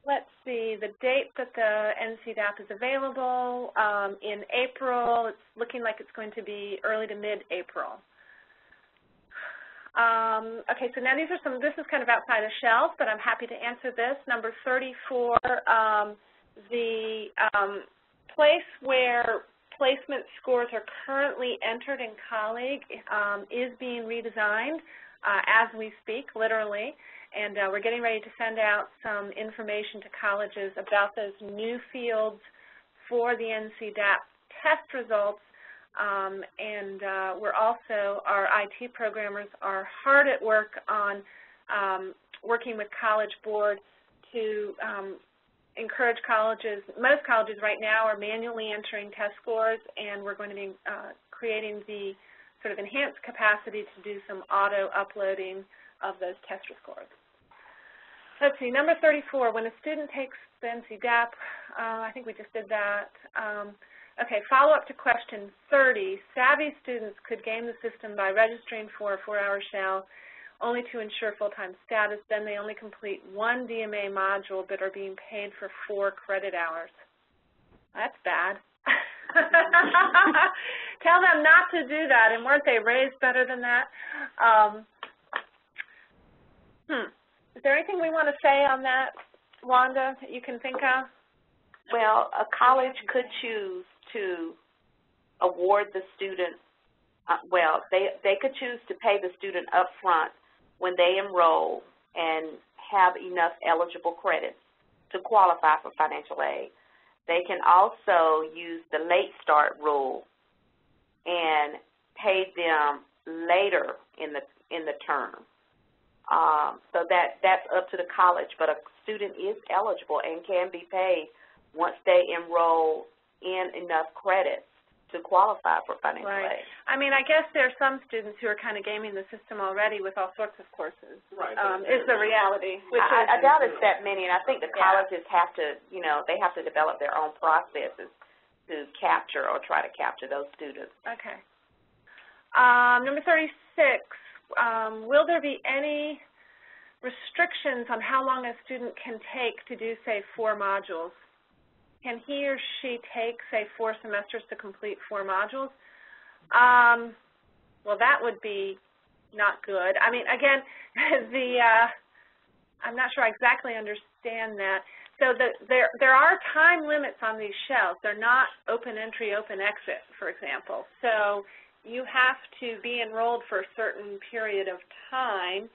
Let's see, the date that the NCDAP is available in April. It's looking like it's going to be early to mid-April. Okay, so now this is kind of outside of shells, but I'm happy to answer this. Number 34, the place where placement scores are currently entered in Colleague is being redesigned. as we speak, literally, and we're getting ready to send out some information to colleges about those new fields for the NCDAP test results, and we're also, our IT programmers are hard at work on working with College Board to encourage colleges. Most colleges right now are manually entering test scores, and we're going to be creating the sort of enhanced capacity to do some auto-uploading of those test scores. Let's see, number 34, when a student takes the NCDAP, I think we just did that. Okay, follow up to question 30. Savvy students could game the system by registering for a 4-hour shell only to ensure full-time status. Then they only complete one DMA module but are being paid for 4 credit hours. That's bad. Tell them not to do that, and weren't they raised better than that? Is there anything we want to say on that, Wanda, that you can think of? Well, a college could choose to award the student, well, they could choose to pay the student up front when they enroll and have enough eligible credits to qualify for financial aid. They can also use the late start rule and pay them later in the term. So that's up to the college, but a student is eligible and can be paid once they enroll in enough credits to qualify for financial aid. I mean, I guess there are some students who are kind of gaming the system already with all sorts of courses. Right. Is the reality. I doubt it's that many, and I think the colleges have to, you know, they have to develop their own processes to capture or try to capture those students. Okay. Number 36, will there be any restrictions on how long a student can take to do, say, 4 modules? Can he or she take, say, 4 semesters to complete 4 modules? Well, that would be not good. I mean, again, I'm not sure I exactly understand that. So there are time limits on these shells. They're not open entry, open exit, for example. So you have to be enrolled for a certain period of time.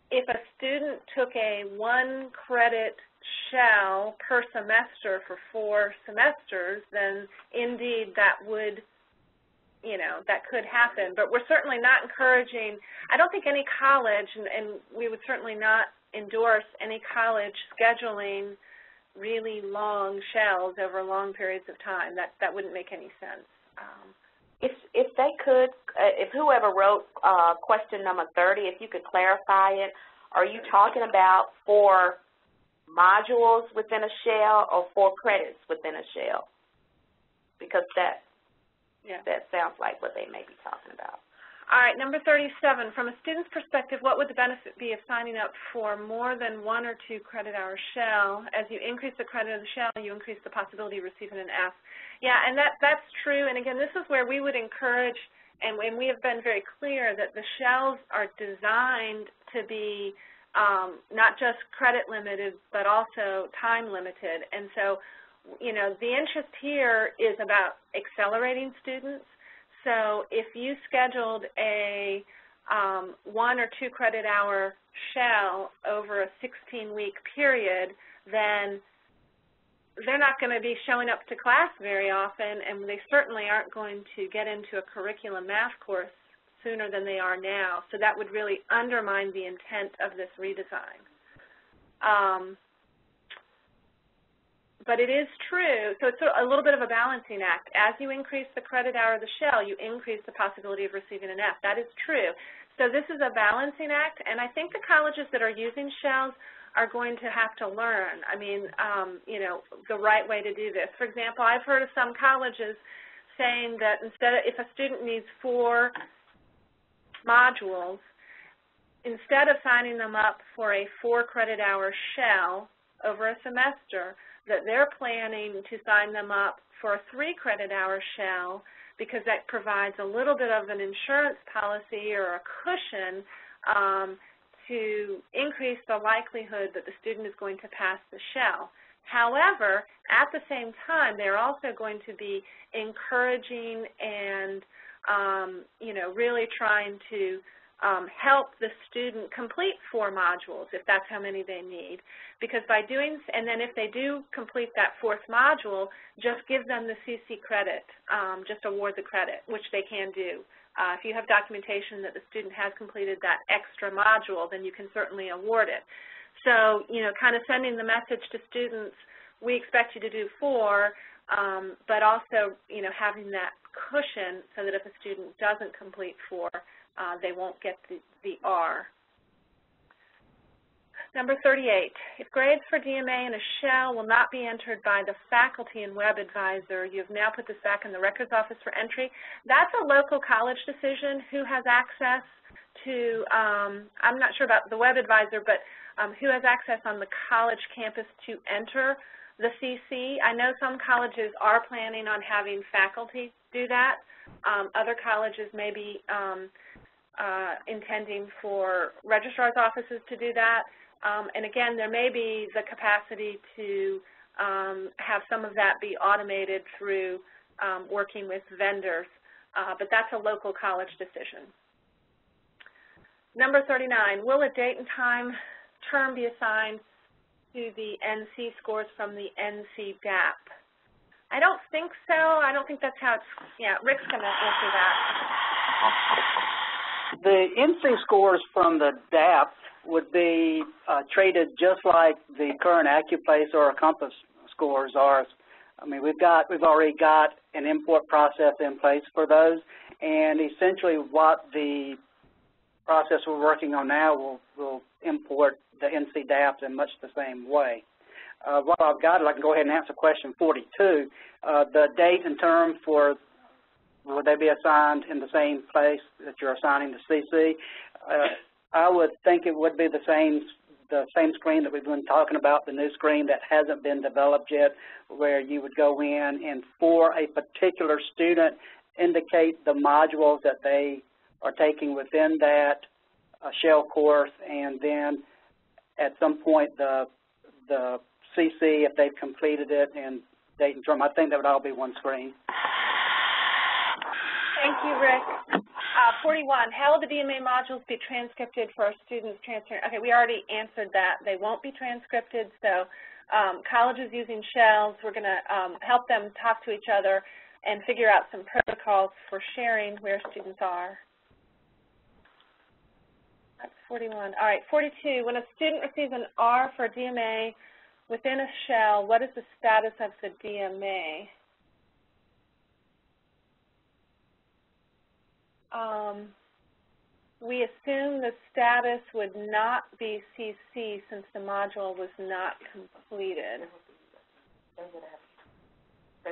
If a student took a 1-credit shell per semester for 4 semesters, then indeed that would, you know, that could happen. But we're certainly not encouraging, I don't think any college, and we would certainly not endorse any college scheduling really long shells over long periods of time. That wouldn't make any sense. If they could, if whoever wrote question number 30, if you could clarify it, are you talking about 4 modules within a shell or 4 credits within a shell? Because that sounds like what they may be talking about. All right, number 37, from a student's perspective, what would the benefit be of signing up for more than 1 or 2 credit hour shell? As you increase the credit of the shell, you increase the possibility of receiving an F. Yeah, and that's true, and again, this is where we would encourage, and we have been very clear that the shells are designed to be not just credit limited, but also time limited. And so, you know, the interest here is about accelerating students. So if you scheduled a 1 or 2 credit hour shell over a 16-week period, then they're not going to be showing up to class very often, and they certainly aren't going to get into a curriculum math course sooner than they are now. So that would really undermine the intent of this redesign. But it is true, so it's a little bit of a balancing act. As you increase the credit hour of the shell, you increase the possibility of receiving an F. That is true. So this is a balancing act, and I think the colleges that are using shells are going to have to learn, I mean, you know, the right way to do this. For example, I've heard of some colleges saying that instead of, if a student needs 4 modules, instead of signing them up for a 4 credit hour shell over a semester, that they're planning to sign them up for a 3 credit hour shell, because that provides a little bit of an insurance policy or a cushion to increase the likelihood that the student is going to pass the shell. However, at the same time, they're also going to be encouraging and, you know, really trying to help the student complete 4 modules if that's how many they need. Because by doing, and then if they do complete that 4th module, just give them the CC credit, just award the credit, which they can do. If you have documentation that the student has completed that extra module, then you can certainly award it. So, you know, kind of sending the message to students, we expect you to do 4, but also, you know, having that cushion so that if a student doesn't complete 4, they won't get the R. Number 38, if grades for DMA in a shell will not be entered by the faculty and web advisor, you've now put this back in the records office for entry. That's a local college decision. Who has access to, I'm not sure about the web advisor, but who has access on the college campus to enter the CC. I know some colleges are planning on having faculty do that. Other colleges may be intending for registrar's offices to do that. And again, there may be the capacity to have some of that be automated through working with vendors, but that's a local college decision. Number 39, will a date and time term be assigned to the NC scores from the NC DAP? I don't think so. I don't think that's how it's, yeah, Rick's going to answer that. The NC scores from the DAP would be treated just like the current AccuPlace or Compass scores are. I mean, we've already got an import process in place for those, and essentially what the process we're working on now will import the NC DAPs in much the same way. While I've got it, I can go ahead and answer question 42. The date and term for, will they be assigned in the same place that you're assigning the CC? I would think it would be the same screen that we've been talking about, the new screen that hasn't been developed yet, where you would go in and for a particular student indicate the modules that they are taking within that shell course, and then at some point the CC if they've completed it and date and term. I think that would all be one screen. Thank you, Rick. 41, how will the DMA modules be transcripted for our students transferring? Okay, we already answered that. They won't be transcripted, so colleges using shells, we're going to help them talk to each other and figure out some protocols for sharing where students are. That's 41. All right, 42, when a student receives an R for DMA within a shell, what is the status of the DMA? We assume the status would not be CC since the module was not completed. They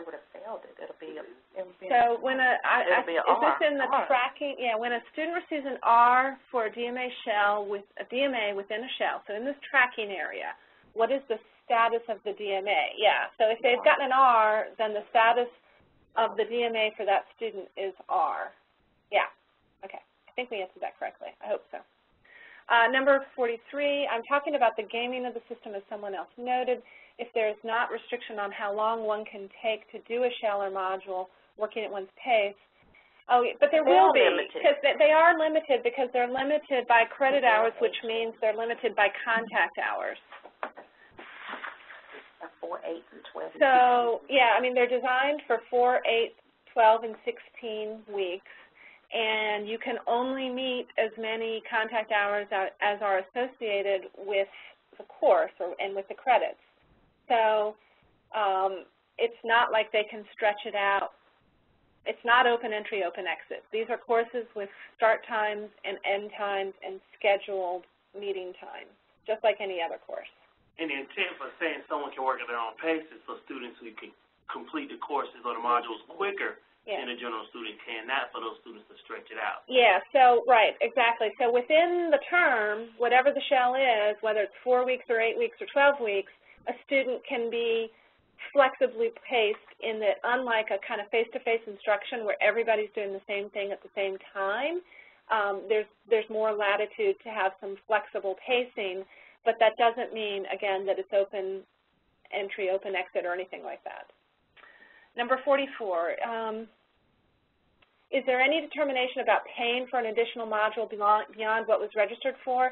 would have failed it. It'll be so when is this in the tracking? Yeah, when a student receives an R for a DMA shell with a DMA within a shell, so in this tracking area, what is the status of the DMA? Yeah, so if they've gotten an R, then the status of the DMA for that student is R. Yeah, okay. I think we answered that correctly. I hope so. Number 43, I'm talking about the gaming of the system as someone else noted. If there is not restriction on how long one can take to do a shell or module working at one's pace, but there will be, because they are limited because they're limited by credit hours, which means they're limited by contact hours. 4, 8, and 12. So, yeah, I mean, they're designed for 4, 8, 12, and 16 weeks. And you can only meet as many contact hours as are associated with the course and with the credits. So it's not like they can stretch it out. It's not open entry, open exit. These are courses with start times and end times and scheduled meeting times, just like any other course. And the intent for saying someone can work at their own pace is for students who can complete the courses or the modules quicker. Yeah. And a general student can, not for those students to stretch it out. Yeah, so, right, exactly. So within the term, whatever the shell is, whether it's 4 weeks or 8 weeks or 12 weeks, a student can be flexibly paced in that, unlike a kind of face-to-face instruction where everybody's doing the same thing at the same time, there's more latitude to have some flexible pacing, but that doesn't mean, again, that it's open entry, open exit, or anything like that. Number 44, is there any determination about paying for an additional module beyond what was registered for?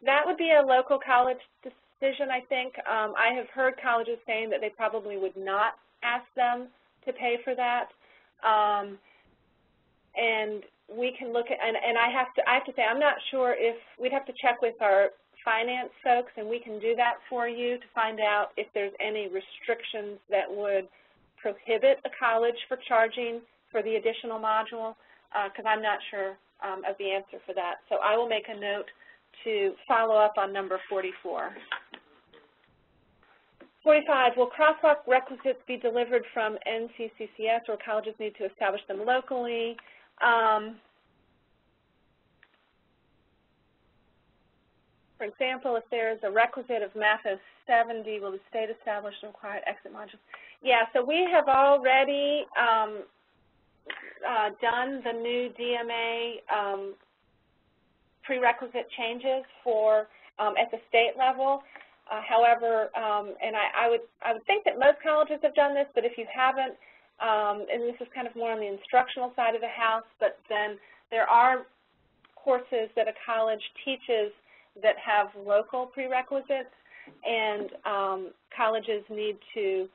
That would be a local college decision, I think. I have heard colleges saying that they probably would not ask them to pay for that. And we can look at, and I have to say, I'm not sure if, we'd have to check with our finance folks, and we can do that for you to find out if there's any restrictions that would prohibit a college for charging for the additional module, because I'm not sure of the answer for that. So I will make a note to follow up on number 44. 45, will crosswalk requisites be delivered from NCCCS, or colleges need to establish them locally? For example, if there's a requisite of Math 70, will the state establish the required exit modules? Yeah, so we have already done the new DMA prerequisite changes for at the state level. However, and I would think that most colleges have done this, but if you haven't, and this is kind of more on the instructional side of the house, but then there are courses that a college teaches that have local prerequisites, and colleges need to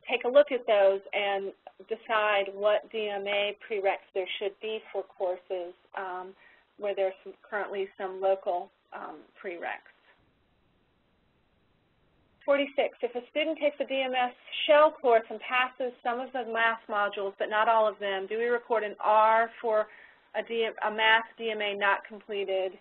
take a look at those and decide what DMA prereqs there should be for courses where there's currently some local prereqs. 46, if a student takes a DMS shell course and passes some of the math modules but not all of them, do we record an R for a math DMA not completed?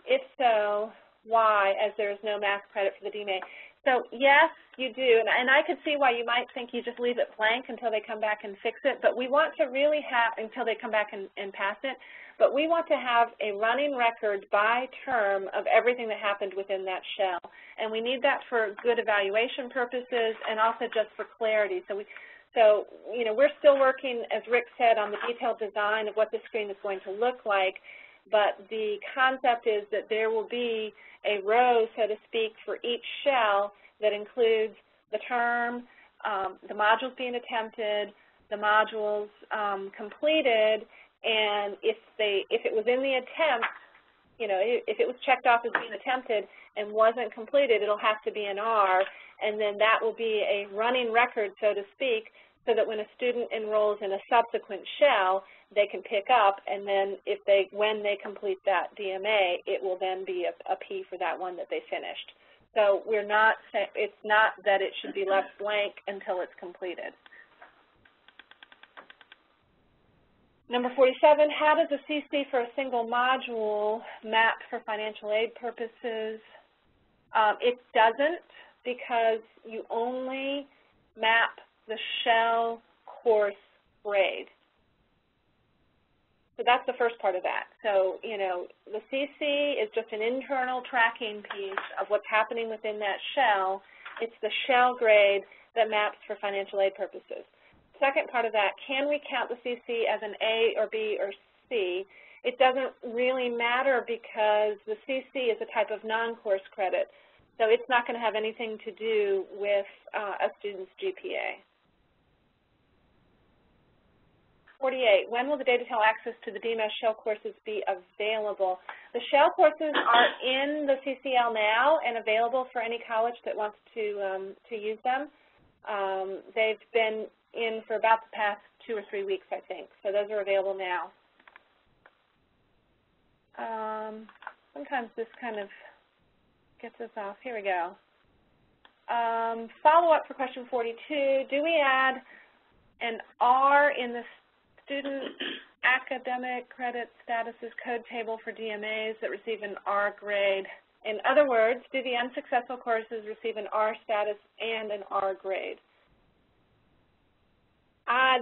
If so, why, as there is no math credit for the DMA? So yes, you do, and I could see why you might think you just leave it blank until they come back and fix it, but we want to really have, until they come back and pass it, but we want to have a running record by term of everything that happened within that shell, and we need that for good evaluation purposes and also just for clarity. So you know, we're still working, as Rick said, on the detailed design of what the screen is going to look like, but the concept is that there will be a row, so to speak, for each shell that includes the term, the modules being attempted, the modules completed, and if it was in the attempt, you know, if it was checked off as being attempted and wasn't completed, it'll have to be an R, and then that will be a running record, so to speak, so that when a student enrolls in a subsequent shell, they can pick up, and then when they complete that DMA, it will then be a P for that one that they finished. So it's not that it should be left blank until it's completed. Number 47, how does a CC for a single module map for financial aid purposes? It doesn't, because you only map the shell course grade. So that's the first part of that. So, you know, the CC is just an internal tracking piece of what's happening within that shell. It's the shell grade that maps for financial aid purposes. Second part of that, can we count the CC as an A or B or C? It doesn't really matter because the CC is a type of non-course credit. So it's not going to have anything to do with a student's GPA. 48, when will the detail access to the DMS shell courses be available? The shell courses are in the CCL now and available for any college that wants to use them. They've been in for about the past 2 or 3 weeks, I think. So those are available now. Sometimes this kind of gets us off. Here we go. Follow-up for question 42. Do we add an R in the student academic credit statuses code table for DMAs that receive an R grade? In other words, do the unsuccessful courses receive an R status and an R grade?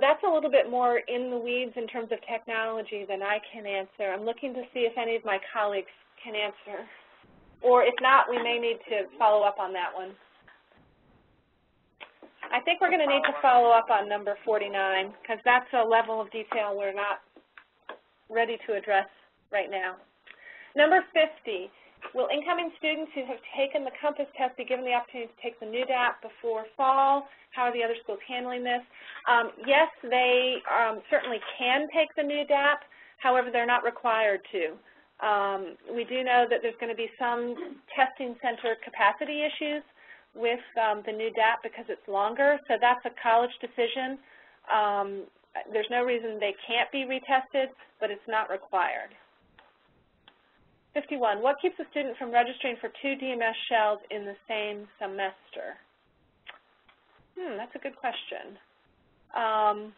That's a little bit more in the weeds in terms of technology than I can answer. I'm looking to see if any of my colleagues can answer. Or if not, we may need to follow up on that one. I think we're going to need to follow up on number 49 because that's a level of detail we're not ready to address right now. Number 50, Will incoming students who have taken the Compass test be given the opportunity to take the NUDAP before fall? How are the other schools handling this? Yes, they certainly can take the NUDAP. However, they're not required to. We do know that there's going to be some testing center capacity issues with the NUDAP because it's longer, so that's a college decision. There's no reason they can't be retested, but it's not required. 51, what keeps a student from registering for 2 DMS shells in the same semester? That's a good question. We're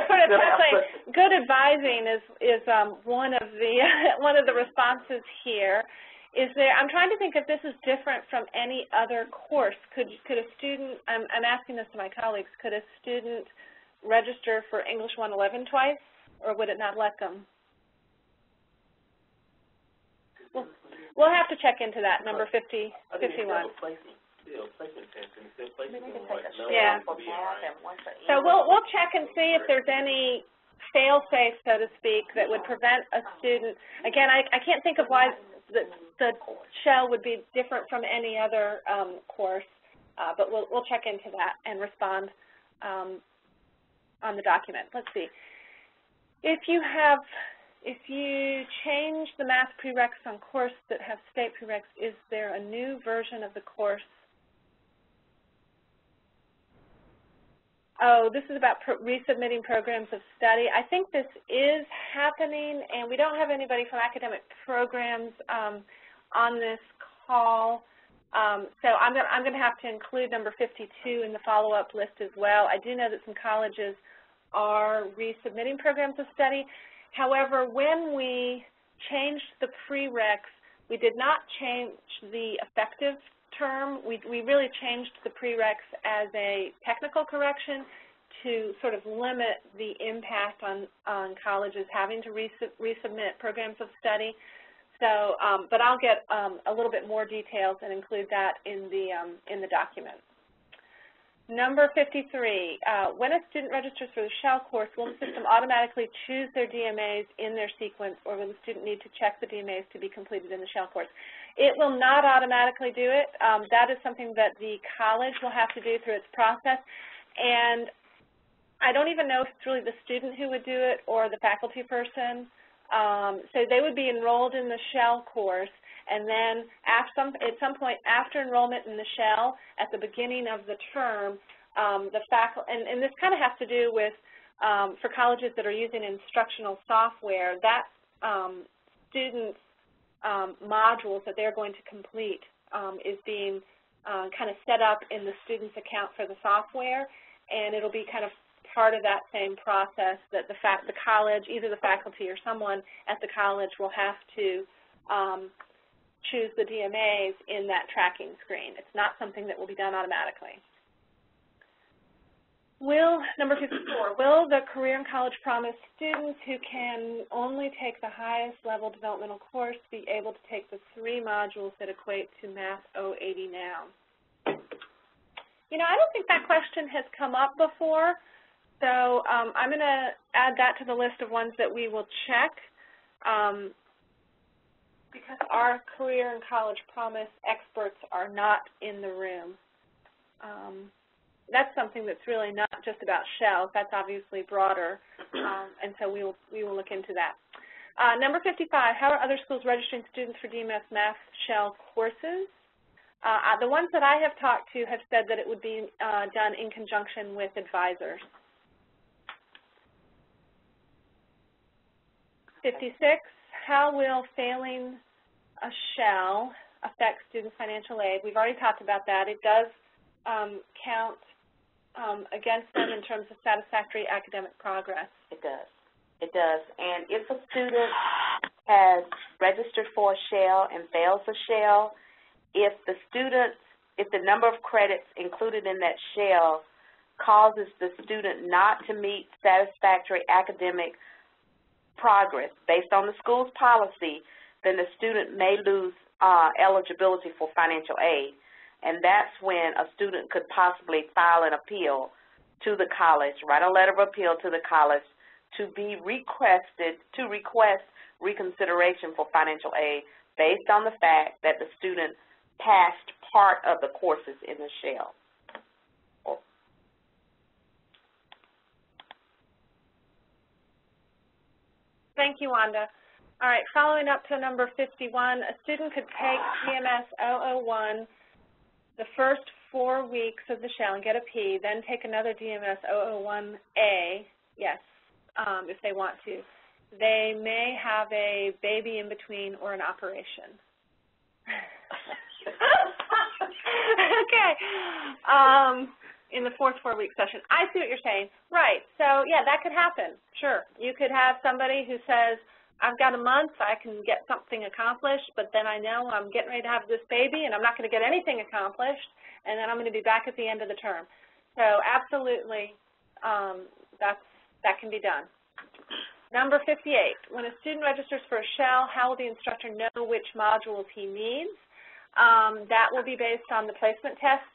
sort of touching. Good advising is one of the responses here. Is there? I'm trying to think if this is different from any other course. Could a student? I'm asking this to my colleagues. Could a student register for English 111 twice, or would it not let them? We'll have to check into that, number 51. Yeah. So we'll check and see if there's any fail-safe, so to speak, that would prevent a student. Again, I can't think of why the shell would be different from any other course, but we'll check into that and respond on the document. Let's see. If you change the math prereqs on course that have state prereqs, is there a new version of the course? Oh, this is about resubmitting programs of study. I think this is happening, and we don't have anybody from academic programs on this call. So I'm going to have to include number 52 in the follow-up list as well. I do know that some colleges are resubmitting programs of study. However, when we changed the prereqs, we did not change the effective term. We really changed the prereqs as a technical correction to sort of limit the impact on colleges having to resubmit programs of study. So, but I'll get a little bit more details and include that in the document. Number 53, when a student registers for the Shell course, will the system automatically choose their DMAs in their sequence, or will the student need to check the DMAs to be completed in the Shell course? It will not automatically do it. That is something that the college will have to do through its process, and I don't even know if it's really the student who would do it or the faculty person. So they would be enrolled in the Shell course, and then at some point after enrollment in the Shell, at the beginning of the term, the faculty, and this kind of has to do with, for colleges that are using instructional software, that students' modules that they're going to complete is being kind of set up in the student's account for the software, and it'll be kind of part of that same process that the college, either the faculty or someone at the college, will have to choose the DMAs in that tracking screen. It's not something that will be done automatically. Number 54, will the Career and College Promise students who can only take the highest level developmental course be able to take the 3 modules that equate to Math 080 now? You know, I don't think that question has come up before, so I'm going to add that to the list of ones that we will check. Because our Career and College Promise experts are not in the room. That's something that's really not just about shells. That's obviously broader, and so we will look into that. Number 55, how are other schools registering students for DMS Math Shell courses? The ones that I have talked to have said that it would be done in conjunction with advisors. 56, how will failing a shell affect student financial aid? We've already talked about that. It does count against them in terms of satisfactory academic progress. It does. It does. And if a student has registered for a shell and fails a shell, if the number of credits included in that shell causes the student not to meet satisfactory academic progress based on the school's policy, then the student may lose eligibility for financial aid. And that's when a student could possibly file an appeal to the college, write a letter of appeal to the college to request reconsideration for financial aid based on the fact that the student passed part of the courses in the shell. Thank you, Wanda. All right, following up to number 51, a student could take GMS 001 the first 4 weeks of the shell and get a P, then take another DMS 001A, yes, if they want to. They may have a baby in between or an operation. Okay. In the fourth 4-week session. I see what you're saying. Right. So, yeah, that could happen. Sure. You could have somebody who says, I've got a month, I can get something accomplished, but then I know I'm getting ready to have this baby and I'm not going to get anything accomplished, and then I'm going to be back at the end of the term. So, absolutely, that can be done. Number 58, when a student registers for a shell, how will the instructor know which modules he needs? That will be based on the placement test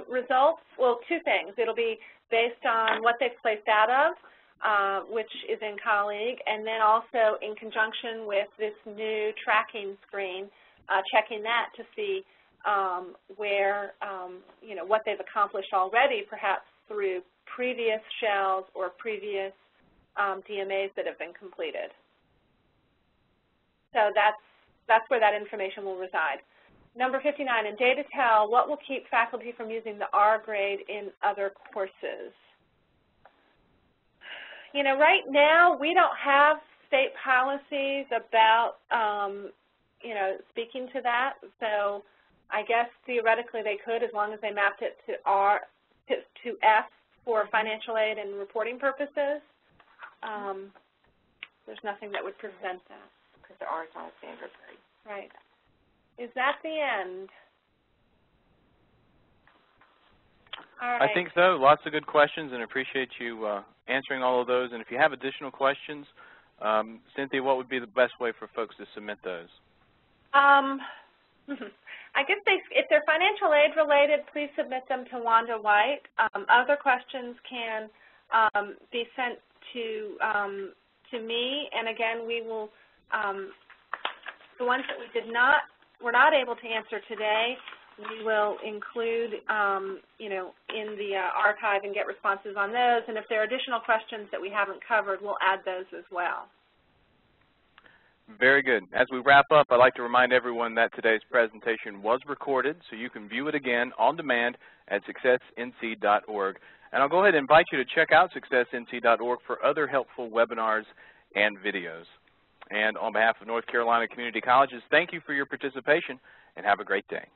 results. Well, 2 things. It'll be based on what they've placed out of, which is in colleague, and then also in conjunction with this new tracking screen, checking that to see where, you know, what they've accomplished already, perhaps through previous shells or previous DMAs that have been completed. So that's where that information will reside. Number 59, in data tell, what will keep faculty from using the R grade in other courses? You know, right now we don't have state policies about, you know, speaking to that. So I guess theoretically they could, as long as they mapped it to F for financial aid and reporting purposes. There's nothing that would prevent that. Because the R is on a standard grade. Right. Is that the end? All right. I think so. Lots of good questions, and appreciate you answering all of those. And if you have additional questions, Cynthia, what would be the best way for folks to submit those? I guess if they're financial aid related, please submit them to Wanda White. Other questions can be sent to me, and again, we will, the ones that we're not able to answer today, we will include, you know, in the archive and get responses on those. And if there are additional questions that we haven't covered, we'll add those as well. Very good. As we wrap up, I'd like to remind everyone that today's presentation was recorded, so you can view it again on demand at successnc.org. And I'll go ahead and invite you to check out successnc.org for other helpful webinars and videos. And on behalf of North Carolina Community Colleges, thank you for your participation, and have a great day.